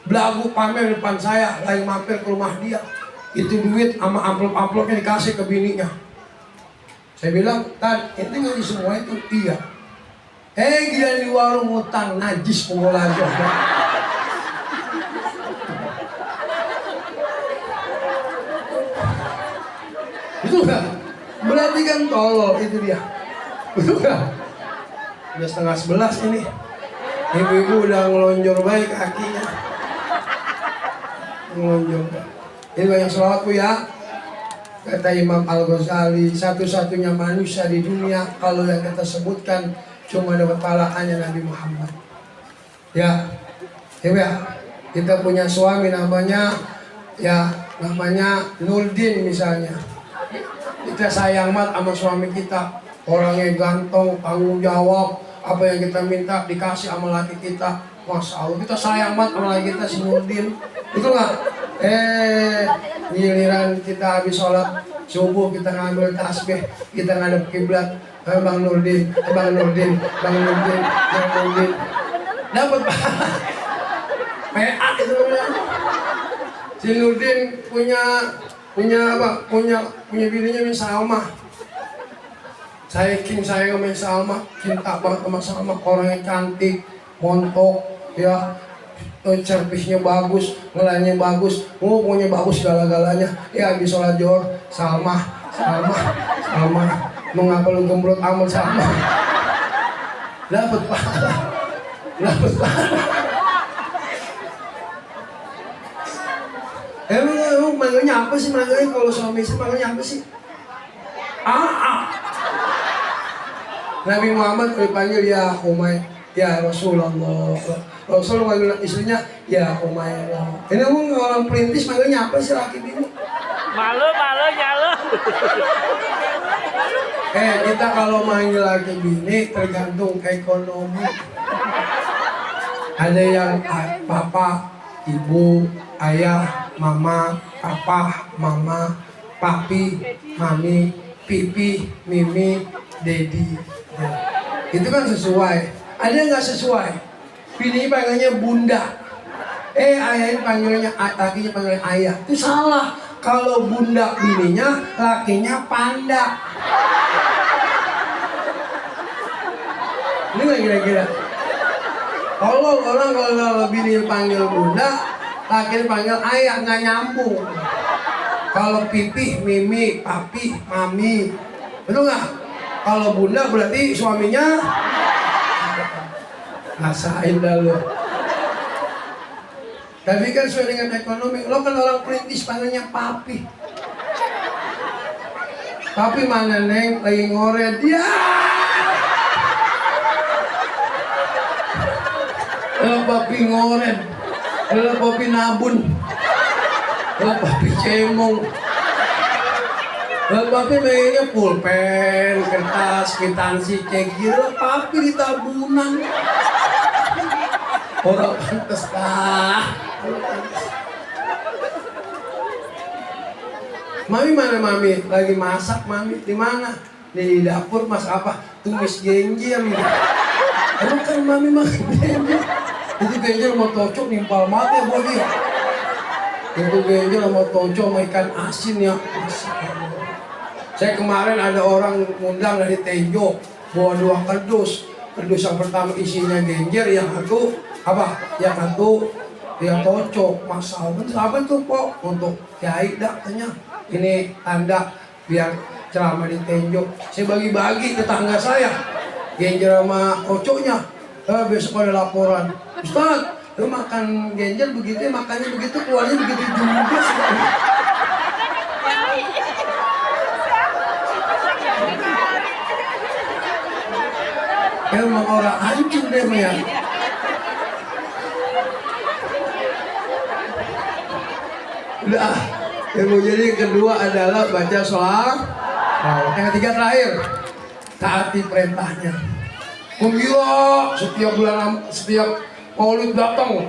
Belagu pamer depan saya, lagi mampir ke rumah dia. Itu duit sama amplop-amplopnya dikasih ke bininya. Saya bilang, Tad, itu nggak semua itu? Iya. Gila di warung ngutang najis punggung aja. Betul nggak? Berarti kan tolol itu dia. Betul nggak? Udah 10:30 ini. Ibu-ibu udah ngelonjor baik kakinya. Ngelonjor. Ini banyak selawat Bu ya. Kata Imam Al-Ghazali, satu-satunya manusia di dunia kalau yang kita sebutkan cuma dapat pahalanya Nabi Muhammad. Ya, ya, kita punya suami namanya Nurdin misalnya. Kita sayang banget sama suami kita, orangnya ganteng, tanggung jawab, apa yang kita minta dikasih sama laki kita. Masya Allah, kita sayang banget sama laki kita si Nurdin. Itu nggak? Giliran kita habis sholat subuh, kita ngambil tasbih, kita ngadep kiblat. Bang Nurdin, dapat PA itu namanya. Si Nurdin punya bininya Miss Salma. Saya sama Miss Salma, cinta banget sama Salma, orangnya cantik, montok, ya. Servisnya bagus, ngelanya bagus, pokoknya bagus segala-galanya. Ya habis sholat zuhur, Salma, mengapa lu gembrot amat Salma? Dapat pahala. Emang manggilnya apa sih manggilnya kalau suami istri manggilnya apa sih? Nabi Muhammad dipanggil ya Umay, ya Rasulullah. Rasul manggil istrinya ya Umayyah. Ini orang perintis manggilnya apa sih laki bini? Malu nyalo. Kita kalau manggil laki bini tergantung ekonomi. Ada yang papa, ibu, ayah, mama, papa, mama, papi, mami, pipi, mimi, dedi. Itu kan sesuai. Ada yang nggak sesuai? Bini panggilnya bunda. Ayahnya panggilnya, lakinya panggilnya ayah. Itu salah. Kalau bunda bininya, lakinya panda. Ini nggak kira-kira? Kalau orang kalau bini panggil bunda, lakinya panggil ayah, nggak nyambung. Kalau pipi, mimi, papi, mami, betul nggak? Kalau bunda berarti suaminya rasain dah lo. Tapi kan sesuai dengan ekonomi. Lo kan orang perintis panggilnya papi. Papi mana neng lagi ngoret dia. Lo papi ngoret. Lo papi nabun. Lo papi cemong. Lo papi mainnya pulpen, kertas, kwitansi, cek gitu. Papi di tabunan. Orang pantes lah. Mami mana mami? Lagi masak mami. Di mana? Di dapur mas apa? Tumis genjer. Emang kan mami makan genjer. Itu genjer mau tocok nimpal mati ya bogi. Itu genjer mau tocok sama ikan asin ya. Saya kemarin ada orang ngundang dari Tejo, bawa 2 kardus. Kardus yang pertama isinya genjer, yang satu apa? Yang satu Dia cocok masal kan sahabat tuh kok untuk kiai dah tanya. Ini tanda biar ceramah di tenjok. Saya bagi-bagi tetangga saya. Genjer sama kocoknya. Besok ada laporan. Ustaz, lu makan genjer begitu, makannya begitu, keluarnya begitu juga sih. Emang orang hancur deh ya. Udah, yang mau jadi yang kedua adalah baca sholat. Yang ketiga terakhir, taati perintahnya. Gembira setiap maulid datang,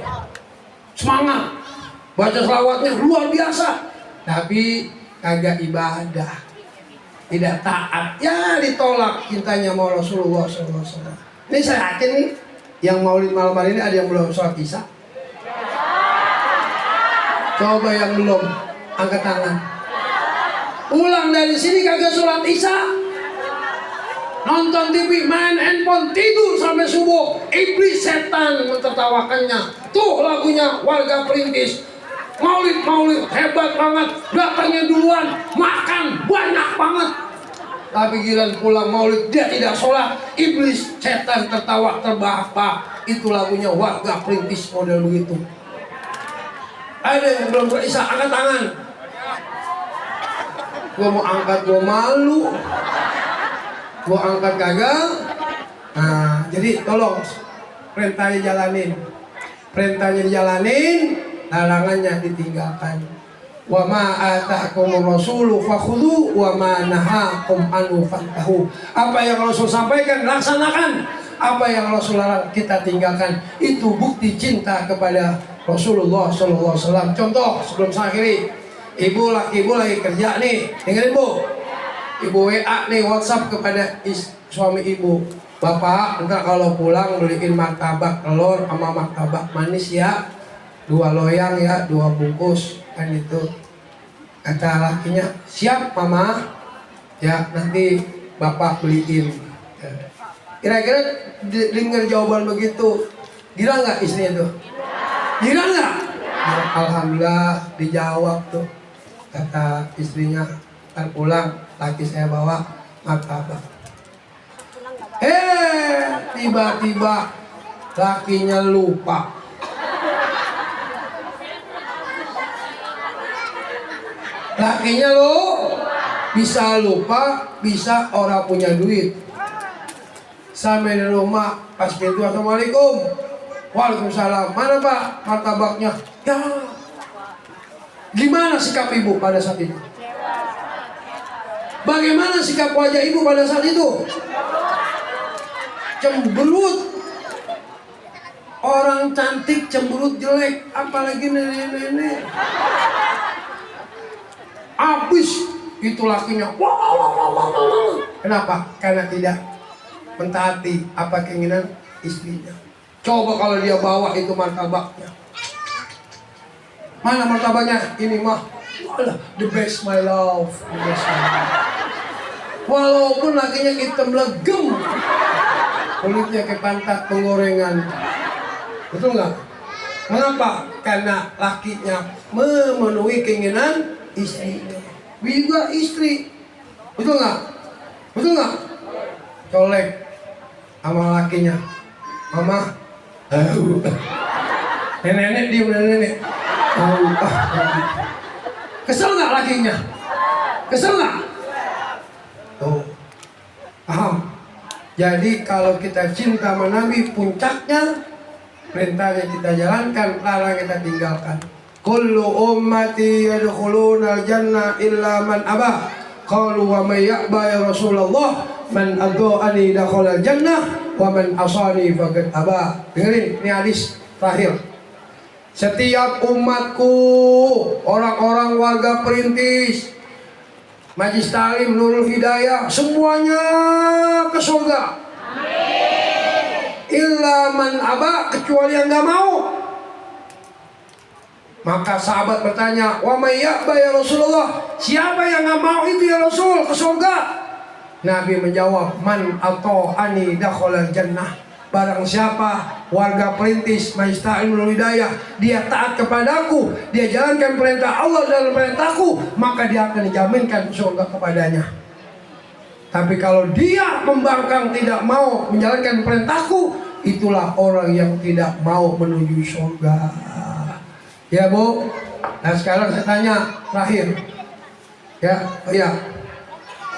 semangat, baca selawatnya luar biasa. Tapi kagak ibadah, tidak taat, ya ditolak cintanya sama Rasulullah SAW. Ini saya yakin nih, yang maulid malam hari ini ada yang belum sholat isya. Coba yang belum, angkat tangan. Pulang dari sini kagak sholat isya. Nonton TV, main handphone, tidur sampai subuh. Iblis setan mentertawakannya. Tuh lagunya Warga Perintis. Maulid hebat banget. Datangnya duluan, makan banyak banget. Tapi giliran pulang maulid dia tidak sholat. Iblis setan tertawa terbahak-bahak. Itu lagunya Warga Perintis model begitu. Ada yang belum berisya, angkat tangan. Gua mau angkat, gua malu. Gua angkat gagal. Nah, jadi tolong perintahnya jalanin. Perintahnya dijalanin, larangannya ditinggalkan. Wa ma ataakumur rasulu fakhudhu wa ma nahakum anhu fantahu. Apa yang Rasul sampaikan laksanakan. Apa yang Rasul larang kita tinggalkan. Itu bukti cinta kepada Rasulullah SAW. Contoh sebelum saya akhiri, ibu lagi kerja nih, dengerin bu. Ibu WA nih WhatsApp kepada suami ibu, bapak ntar kalau pulang beliin martabak telur sama martabak manis ya, 2 loyang ya, 2 bungkus kan itu. Kata lakinya, siap mama, ya nanti bapak beliin. Kira-kira dengar jawaban begitu, gila nggak istrinya tuh? Gila nggak? Ya, alhamdulillah dijawab tuh. Kata istrinya, ntar pulang laki saya bawa martabak. Tiba-tiba lakinya lupa. Lakinya lo bisa lupa, bisa orang punya duit. Sampai di rumah pas pintu, assalamualaikum. Waalaikumsalam. Mana pak martabaknya? Ya. Gimana sikap ibu pada saat itu? Bagaimana sikap wajah ibu pada saat itu? Cemberut. Orang cantik cemberut jelek, apalagi nenek-nenek. Habis itu lakinya. Kenapa? Karena tidak mentaati apa keinginan istrinya. Coba kalau dia bawa itu martabaknya. Mana martabaknya? Ini mah. The best my love, the best my love. Walaupun lakinya hitam legem, kulitnya kayak pantat penggorengan. Betul nggak? Mengapa? Karena lakinya memenuhi keinginan istrinya. Juga istri. Betul nggak? Betul nggak? Colek sama lakinya. Mama, nenek diem nenek. Kesel nggak lakinya? Kesel nggak? Tuh, paham? Jadi kalau kita cinta sama Nabi, puncaknya perintahnya kita jalankan, larang kita tinggalkan. Kullu ummati yadkhuluna al-jannah illa man aba. Qalu wa may ya'ba ya Rasulullah? Man adha'ani dakhala al-jannah wa man asani faqad aba. Dengerin, ini hadis terakhir. Setiap umatku, orang-orang warga Perintis, Majlis Ta'lim Nurul Hidayah, semuanya ke surga. Amin. Illa man aba, kecuali yang gak mau. Maka sahabat bertanya, wa may ya'ba ya Rasulullah? Siapa yang gak mau itu ya Rasul ke surga? Nabi menjawab, man ata'ani dakhala jannah. Barang siapa warga Perintis Maista'inul Hidayah, dia taat kepadaku, dia jalankan perintah Allah dalam perintahku, maka dia akan dijaminkan surga kepadanya. Tapi kalau dia membangkang, tidak mau menjalankan perintahku, itulah orang yang tidak mau menuju surga. Ya Bu. Nah sekarang saya tanya terakhir. Ya, oh ya.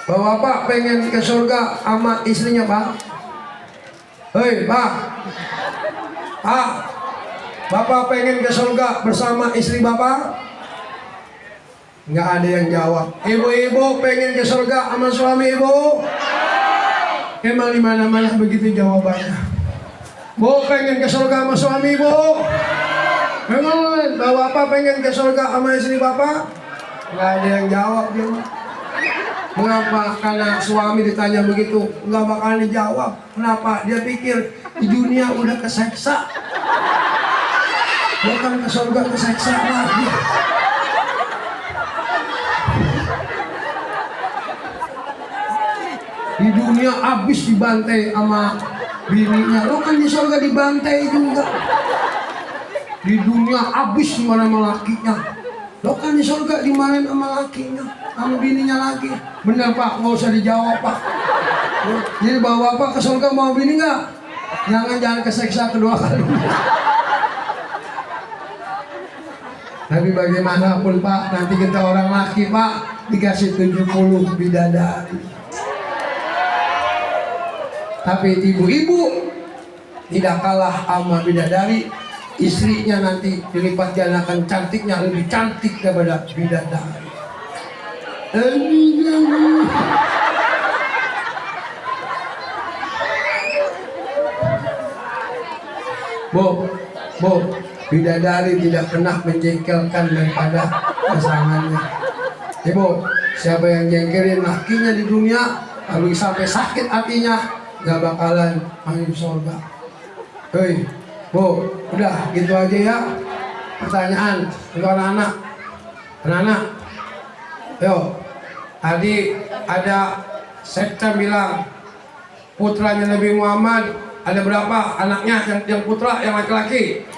Bapak pengen ke surga sama istrinya Pak? Hei Pak. Pak. Bapak pengen ke surga bersama istri Bapak? Nggak ada yang jawab. Ibu-ibu pengen ke surga sama suami ibu? Emang di mana-mana begitu jawabannya. Bu pengen ke surga sama suami ibu? Memang bapak pengen ke surga sama istri bapak? Nggak ada yang jawab dia. Mengapa? Karena suami ditanya begitu nggak bakal dijawab. Kenapa? Dia pikir di dunia udah keseksa, bukan ke surga keseksa lagi. Di dunia habis dibantai sama bininya, lo kan di surga dibantai juga. Di dunia habis dimarahin sama lakinya, lo kan di surga dimarahin sama lakinya, sama bininya lagi. Bener Pak, nggak usah dijawab Pak. Jadi bawa Bapak ke surga mau bini nggak? Jangan keseksa kedua kali. Tapi bagaimanapun Pak, nanti kita orang laki Pak dikasih 70 bidadari. Tapi ibu-ibu tidak kalah sama bidadari, istrinya nanti dilipat gandakan cantiknya, lebih cantik daripada bidadari. Bu, bidadari tidak pernah menjengkelkan daripada pasangannya. Ibu, siapa yang jengkelin lakinya di dunia, lalu sampai sakit hatinya, gak bakalan masuk surga. Hei, Bu, udah gitu aja ya. Pertanyaan untuk anak-anak. Anak-anak, yo, tadi ada sekta bilang putranya Nabi Muhammad ada berapa anaknya yang putra, yang laki-laki?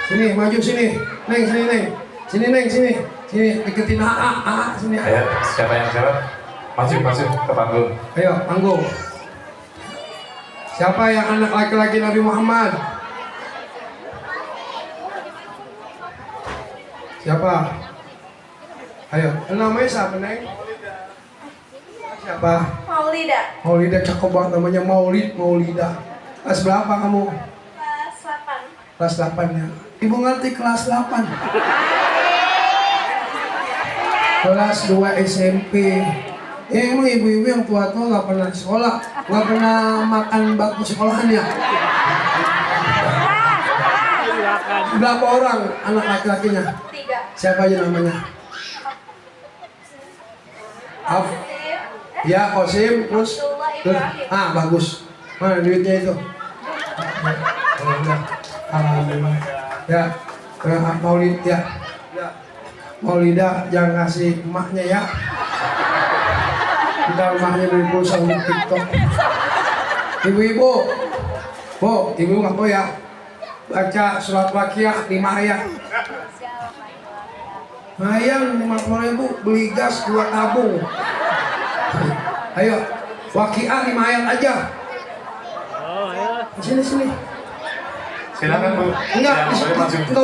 Sini, maju sini, Neng, sini Neng, sini Neng, sini deketin sini. Ayo, siapa yang jawab? Maju ke panggung. Ayo, panggung. Siapa yang anak laki-laki Nabi Muhammad? Siapa? Ayo, namanya siapa Neng? Siapa? Maulida, cakep banget namanya Maulida. Kelas berapa kamu? Kelas 8. Kelas 8 ya. Ibu ngerti kelas 8? Kelas 2 SMP. Emang ibu-ibu yang tua-tua gak pernah sekolah, gak pernah makan bangku sekolahan ya? Berapa orang anak laki-lakinya? 3. Siapa aja namanya? Ya, Kosim, terus? Bagus. Mana duitnya itu? Alhamdulillah. Ya, Maulid ya. Maulida jangan kasih emaknya ya. Kita rumahnya dari pulsa untuk TikTok. Ibu-ibu, ibu nggak tahu ya, baca surat Waqiah 5 ayat. Ayam 50.000 beli gas 2 tabung. Ayo, Waqiah 5 ayat aja. Sini. Silakan Bu. Enggak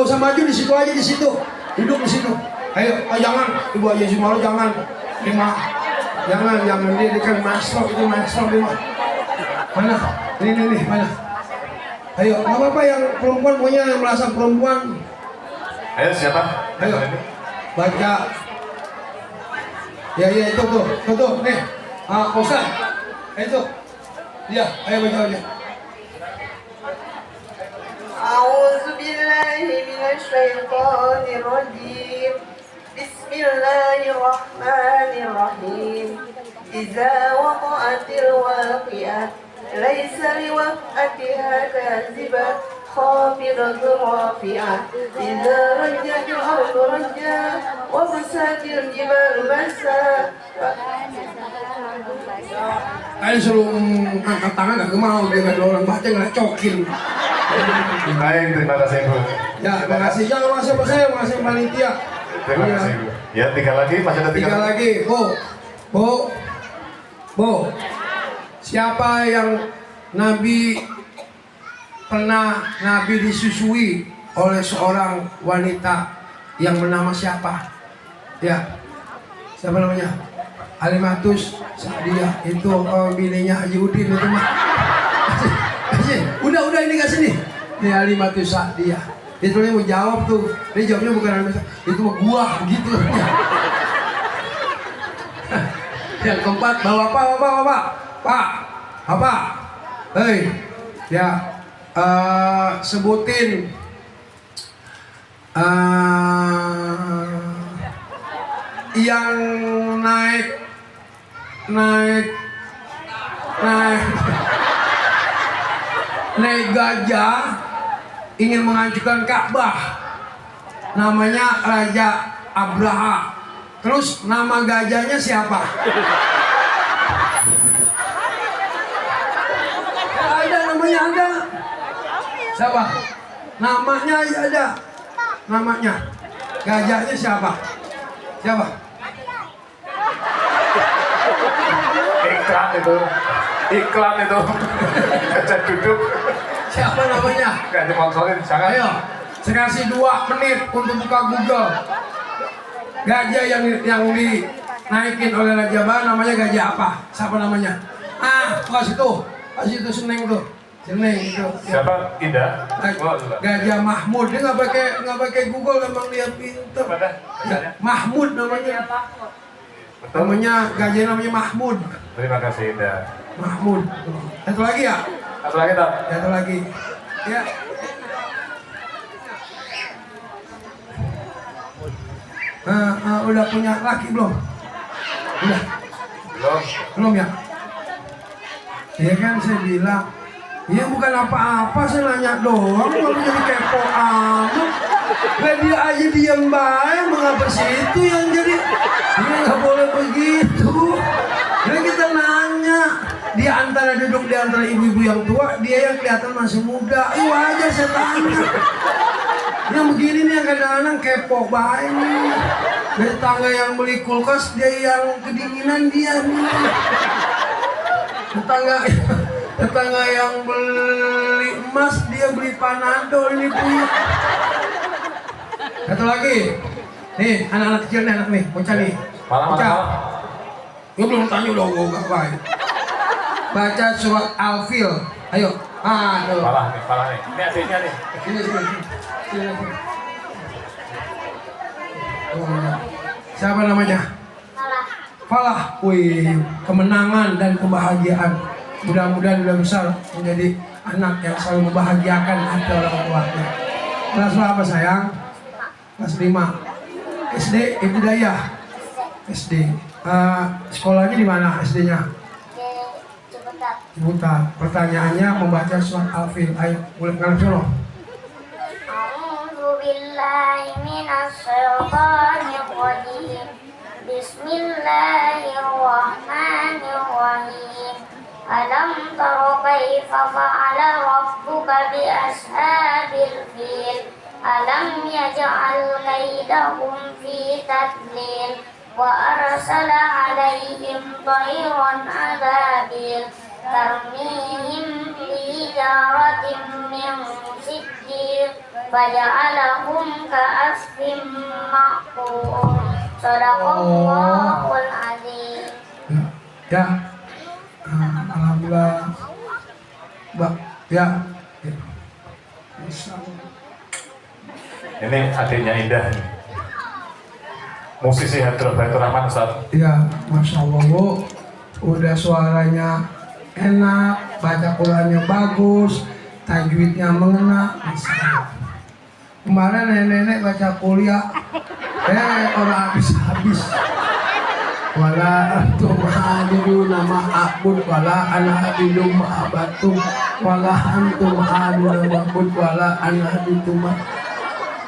usah maju, di situ aja, di situ. Duduk di situ. Ayo, jangan, Ibu aja Jumalo jangan. Jangan dia kan masuk itu masuk dia. Mana? Ini mana? Ayo, nggak apa-apa yang perempuan punya yang merasa perempuan. Ayo siapa? Ayo, baca. Ya itu tuh, nih. Ustaz. Itu. Iya, ayo baca aja. A'udzu billahi minasyaitonir rajim. Bismillahirrahmanirrahim. Idza waqa'atil waqi'ah laisa liwaqa'atiha kazibah khafidatun rafi'ah. Idza rajjatil ardu rajja wa basatil jibalu basa. Kalian suruh angkat tangan gak mau, dia nggak ada orang baca ngelecokin. Baik, terima kasih Bu. Ya, terima kasih. Ya, makasih sama saya, makasih panitia. Terima Iya. kasih Bu. Ya, 3 lagi, masih ada 3 Tiga lagi, Bu. Siapa yang Nabi disusui oleh seorang wanita yang bernama siapa? Ya, siapa namanya? Halimatus Sa'diyah. Itu bininya Haji Udin itu mah. Udah ini gak sini. Ini Halimatus Sa'diyah. Itu dia mau jawab tuh. Dia jawabnya bukan Halimatus, itu mah gua gitu. Yang keempat, Bapak. Hei, ya, sebutin yang naik gajah ingin menghancurkan Ka'bah, namanya Raja Abraha. Terus nama gajahnya siapa? Ada. Siapa? Namanya ada. Namanya. Gajahnya siapa? Iklan itu. Gajah duduk. Siapa namanya? Gak dimonsorin, jangan. Ayo, saya kasih 2 menit untuk buka Google. Gajah yang dinaikin oleh Raja Abraha namanya gajah apa? Siapa namanya? Kasih itu Seneng tuh. Seneng itu. Siapa? Indah? Gajah Mahmud. Dia nggak pakai Google, emang dia pinter. Ya, Mahmud namanya. Betul? Gajah namanya Mahmud. Terima kasih Indah. Mahmud. Satu lagi ya? Satu lagi tak? Satu lagi. Ya. Udah punya laki belum? Udah. Belum ya? Iya kan saya bilang. Ya bukan apa-apa, saya nanya doang, kalau jadi kepo amat. Lah dia aja diam baik, mengapa situ yang jadi? Dia nggak boleh begitu. Jadi kita nanya, duduk di antara ibu-ibu yang tua, dia yang kelihatan masih muda. Wajar saya tanya. Yang begini nih yang kadang-kadang kepo baik nih. Dari tangga yang beli kulkas, dia yang kedinginan dia nih. Tetangga yang beli emas, dia beli panadol ini punya. Satu lagi. Nih, anak-anak kecil nih, anak nih, bocah nih. Bocah. Gue belum tanya udah gue gak baik. Baca surat Al-Fil. Ayo. Tuh. Parah nih. Ini adiknya nih. Sini. Siapa namanya? Falah. Wih, kemenangan dan kebahagiaan. Mudah-mudahan udah besar menjadi anak yang selalu membahagiakan hati orang tuanya. Kelas berapa sayang? Kelas 5. SD Ibtidaiyah. SD. Sekolahnya di mana SD-nya? Ciputat. Pertanyaannya membaca surat Al-Fil. Ayo, mulai dengan solo. Bismillahirrahmanirrahim. Alam tara kaifa fa'ala rabbuka bi ashabil fil. Alam yaj'al kaidahum fi tadlil wa arsala 'alaihim tayran ababil tarmihim bi jaratin min sijil faja'alahum ka'asfin ma'qul. Shadaqallahul azim. Ya. Alhamdulillah. Ya. Ini adiknya Indah nih. Musisi Hadroh Baitur Rahman Ustaz. Ya, Masya Allah Bu. Udah suaranya enak, baca Qurannya bagus, tajwidnya mengena. Kemarin nenek-nenek baca kuliah, orang habis-habis. Wala antum hadiluna ma'abud wala ana hadilum ma'abatum wala antum hadiluna ma'abud wala ana hadilum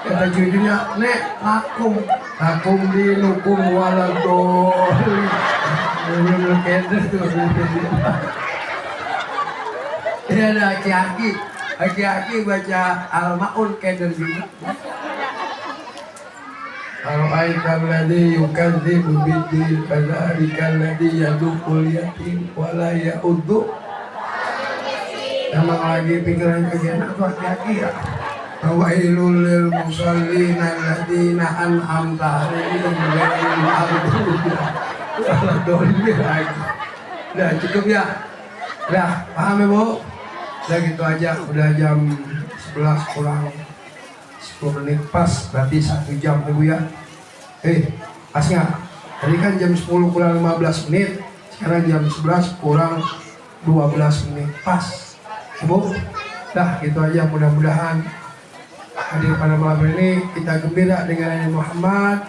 kata judulnya nek lakum dinukum wala doli Belum keder tuh. Ini ada aki-aki baca Al-Ma'un keder juga. Ara'aital ladzi yukadzibu bid-din fadzalikal ladzi yadukul yatim wa la ya'uddu. Emang lagi pikiran kegiatan tuh aki-aki ya. Wailul lil musallin alladzina an'amta 'alaihim ghairil maghdubi 'alaihim lagi. Udah cukup ya? Udah paham ya Bu? Udah gitu aja, udah jam 11 kurang 10 menit pas, berarti 1 jam ya Bu ya. Pas nggak? Tadi kan jam 10 kurang 15 menit, sekarang jam 11 kurang 12 menit pas ya Bu? Dah gitu aja, mudah-mudahan hadir pada malam ini kita gembira dengan Nabi Muhammad,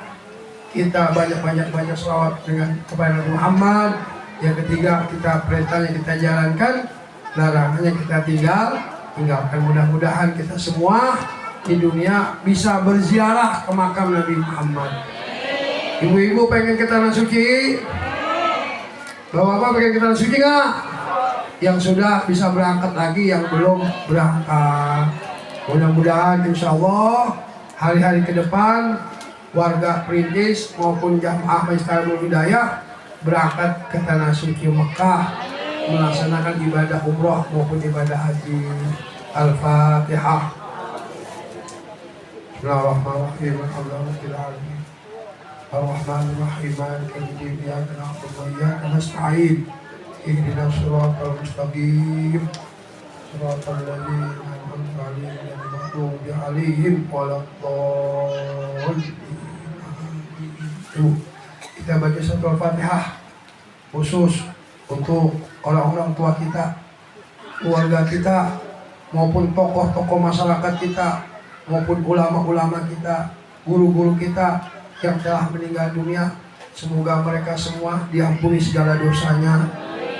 kita banyak-banyak baca selawat dengan kepada Nabi Muhammad. Yang ketiga, kita perintahnya kita jalankan, larangannya kita tinggalkan. Mudah-mudahan kita semua di dunia bisa berziarah ke makam Nabi Muhammad. Ibu-ibu pengen ke tanah suci? Bapak-bapak pengen ke tanah suci nggak? Yang sudah bisa berangkat lagi, yang belum berangkat. Mudah-mudahan insya Allah hari-hari ke depan warga Perintis maupun jamaah Majelis Hidayah berangkat ke tanah suci Mekah melaksanakan ibadah umroh maupun ibadah haji. Al-Fatihah. Bismillahirrahmanirrahim. Alhamdulillahirabbil alamin. Ar-Rahmanir-Rahim. Maliki yaumiddin. Iyyaka na'budu wa iyyaka nasta'in. Ihdinas siratal mustaqim. Siratal ladzina an'amta 'alaihim ghairil maghdubi 'alaihim waladdallin. Kita baca satu Al-Fatihah khusus untuk orang-orang tua kita, keluarga kita, maupun tokoh-tokoh masyarakat kita, maupun ulama-ulama kita, guru-guru kita yang telah meninggal dunia. Semoga mereka semua diampuni segala dosanya,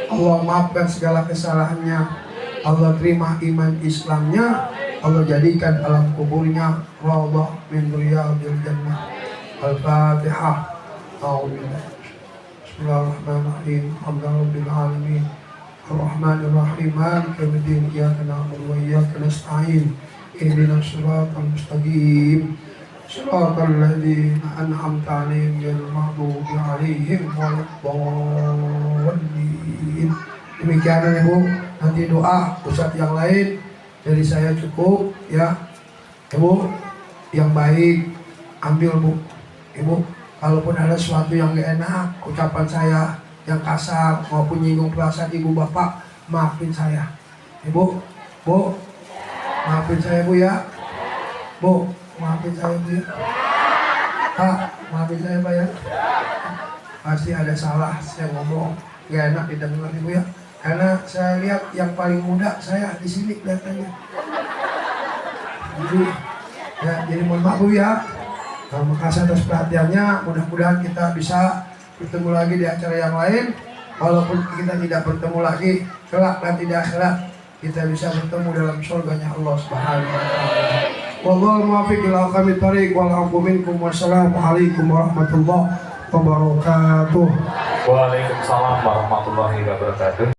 Allah maafkan segala kesalahannya, Allah terima iman Islamnya, Allah jadikan alam kuburnya raudhah min riyadil jannah. Al-Fatihah. Bismillahirrahmanirrahim. Alhamdulillahirabbil alamin. Ar-Rahmanir-Rahim. Maliki yaumiddin. Iyyaka na'budu wa iyyaka nasta'in. Ihdinas siratal mustaqim. Siratal ladzina an'amta 'alaihim ghairil maghdubi 'alaihim waladdallin. Demikian ya Bu. Nanti doa ustadz yang lain dari saya cukup ya. Ibu yang baik ambil Bu. Ibu, kalaupun ada sesuatu yang gak enak, ucapan saya yang kasar maupun nyinggung perasaan ibu bapak, maafin saya. Ibu, Bu, maafin saya Bu ya. Bu, maafin saya Bu ya. Pak, maafin saya Pak ya. Pasti ada salah saya ngomong, gak enak didengar Ibu ya. Karena saya lihat yang paling muda saya di sini kelihatannya. Jadi mohon maaf Bu ya. Terima kasih atas perhatiannya. Mudah-mudahan kita bisa bertemu lagi di acara yang lain. Walaupun kita tidak bertemu lagi kelak dan tidak akhirat, kita bisa bertemu dalam surganya Allah Subhanahu wa taala. Wallahu muwaffiq ila aqwamit thoriq wal 'afwu minkum. Wassalamualaikum warahmatullahi wabarakatuh. Waalaikumsalam warahmatullahi wabarakatuh.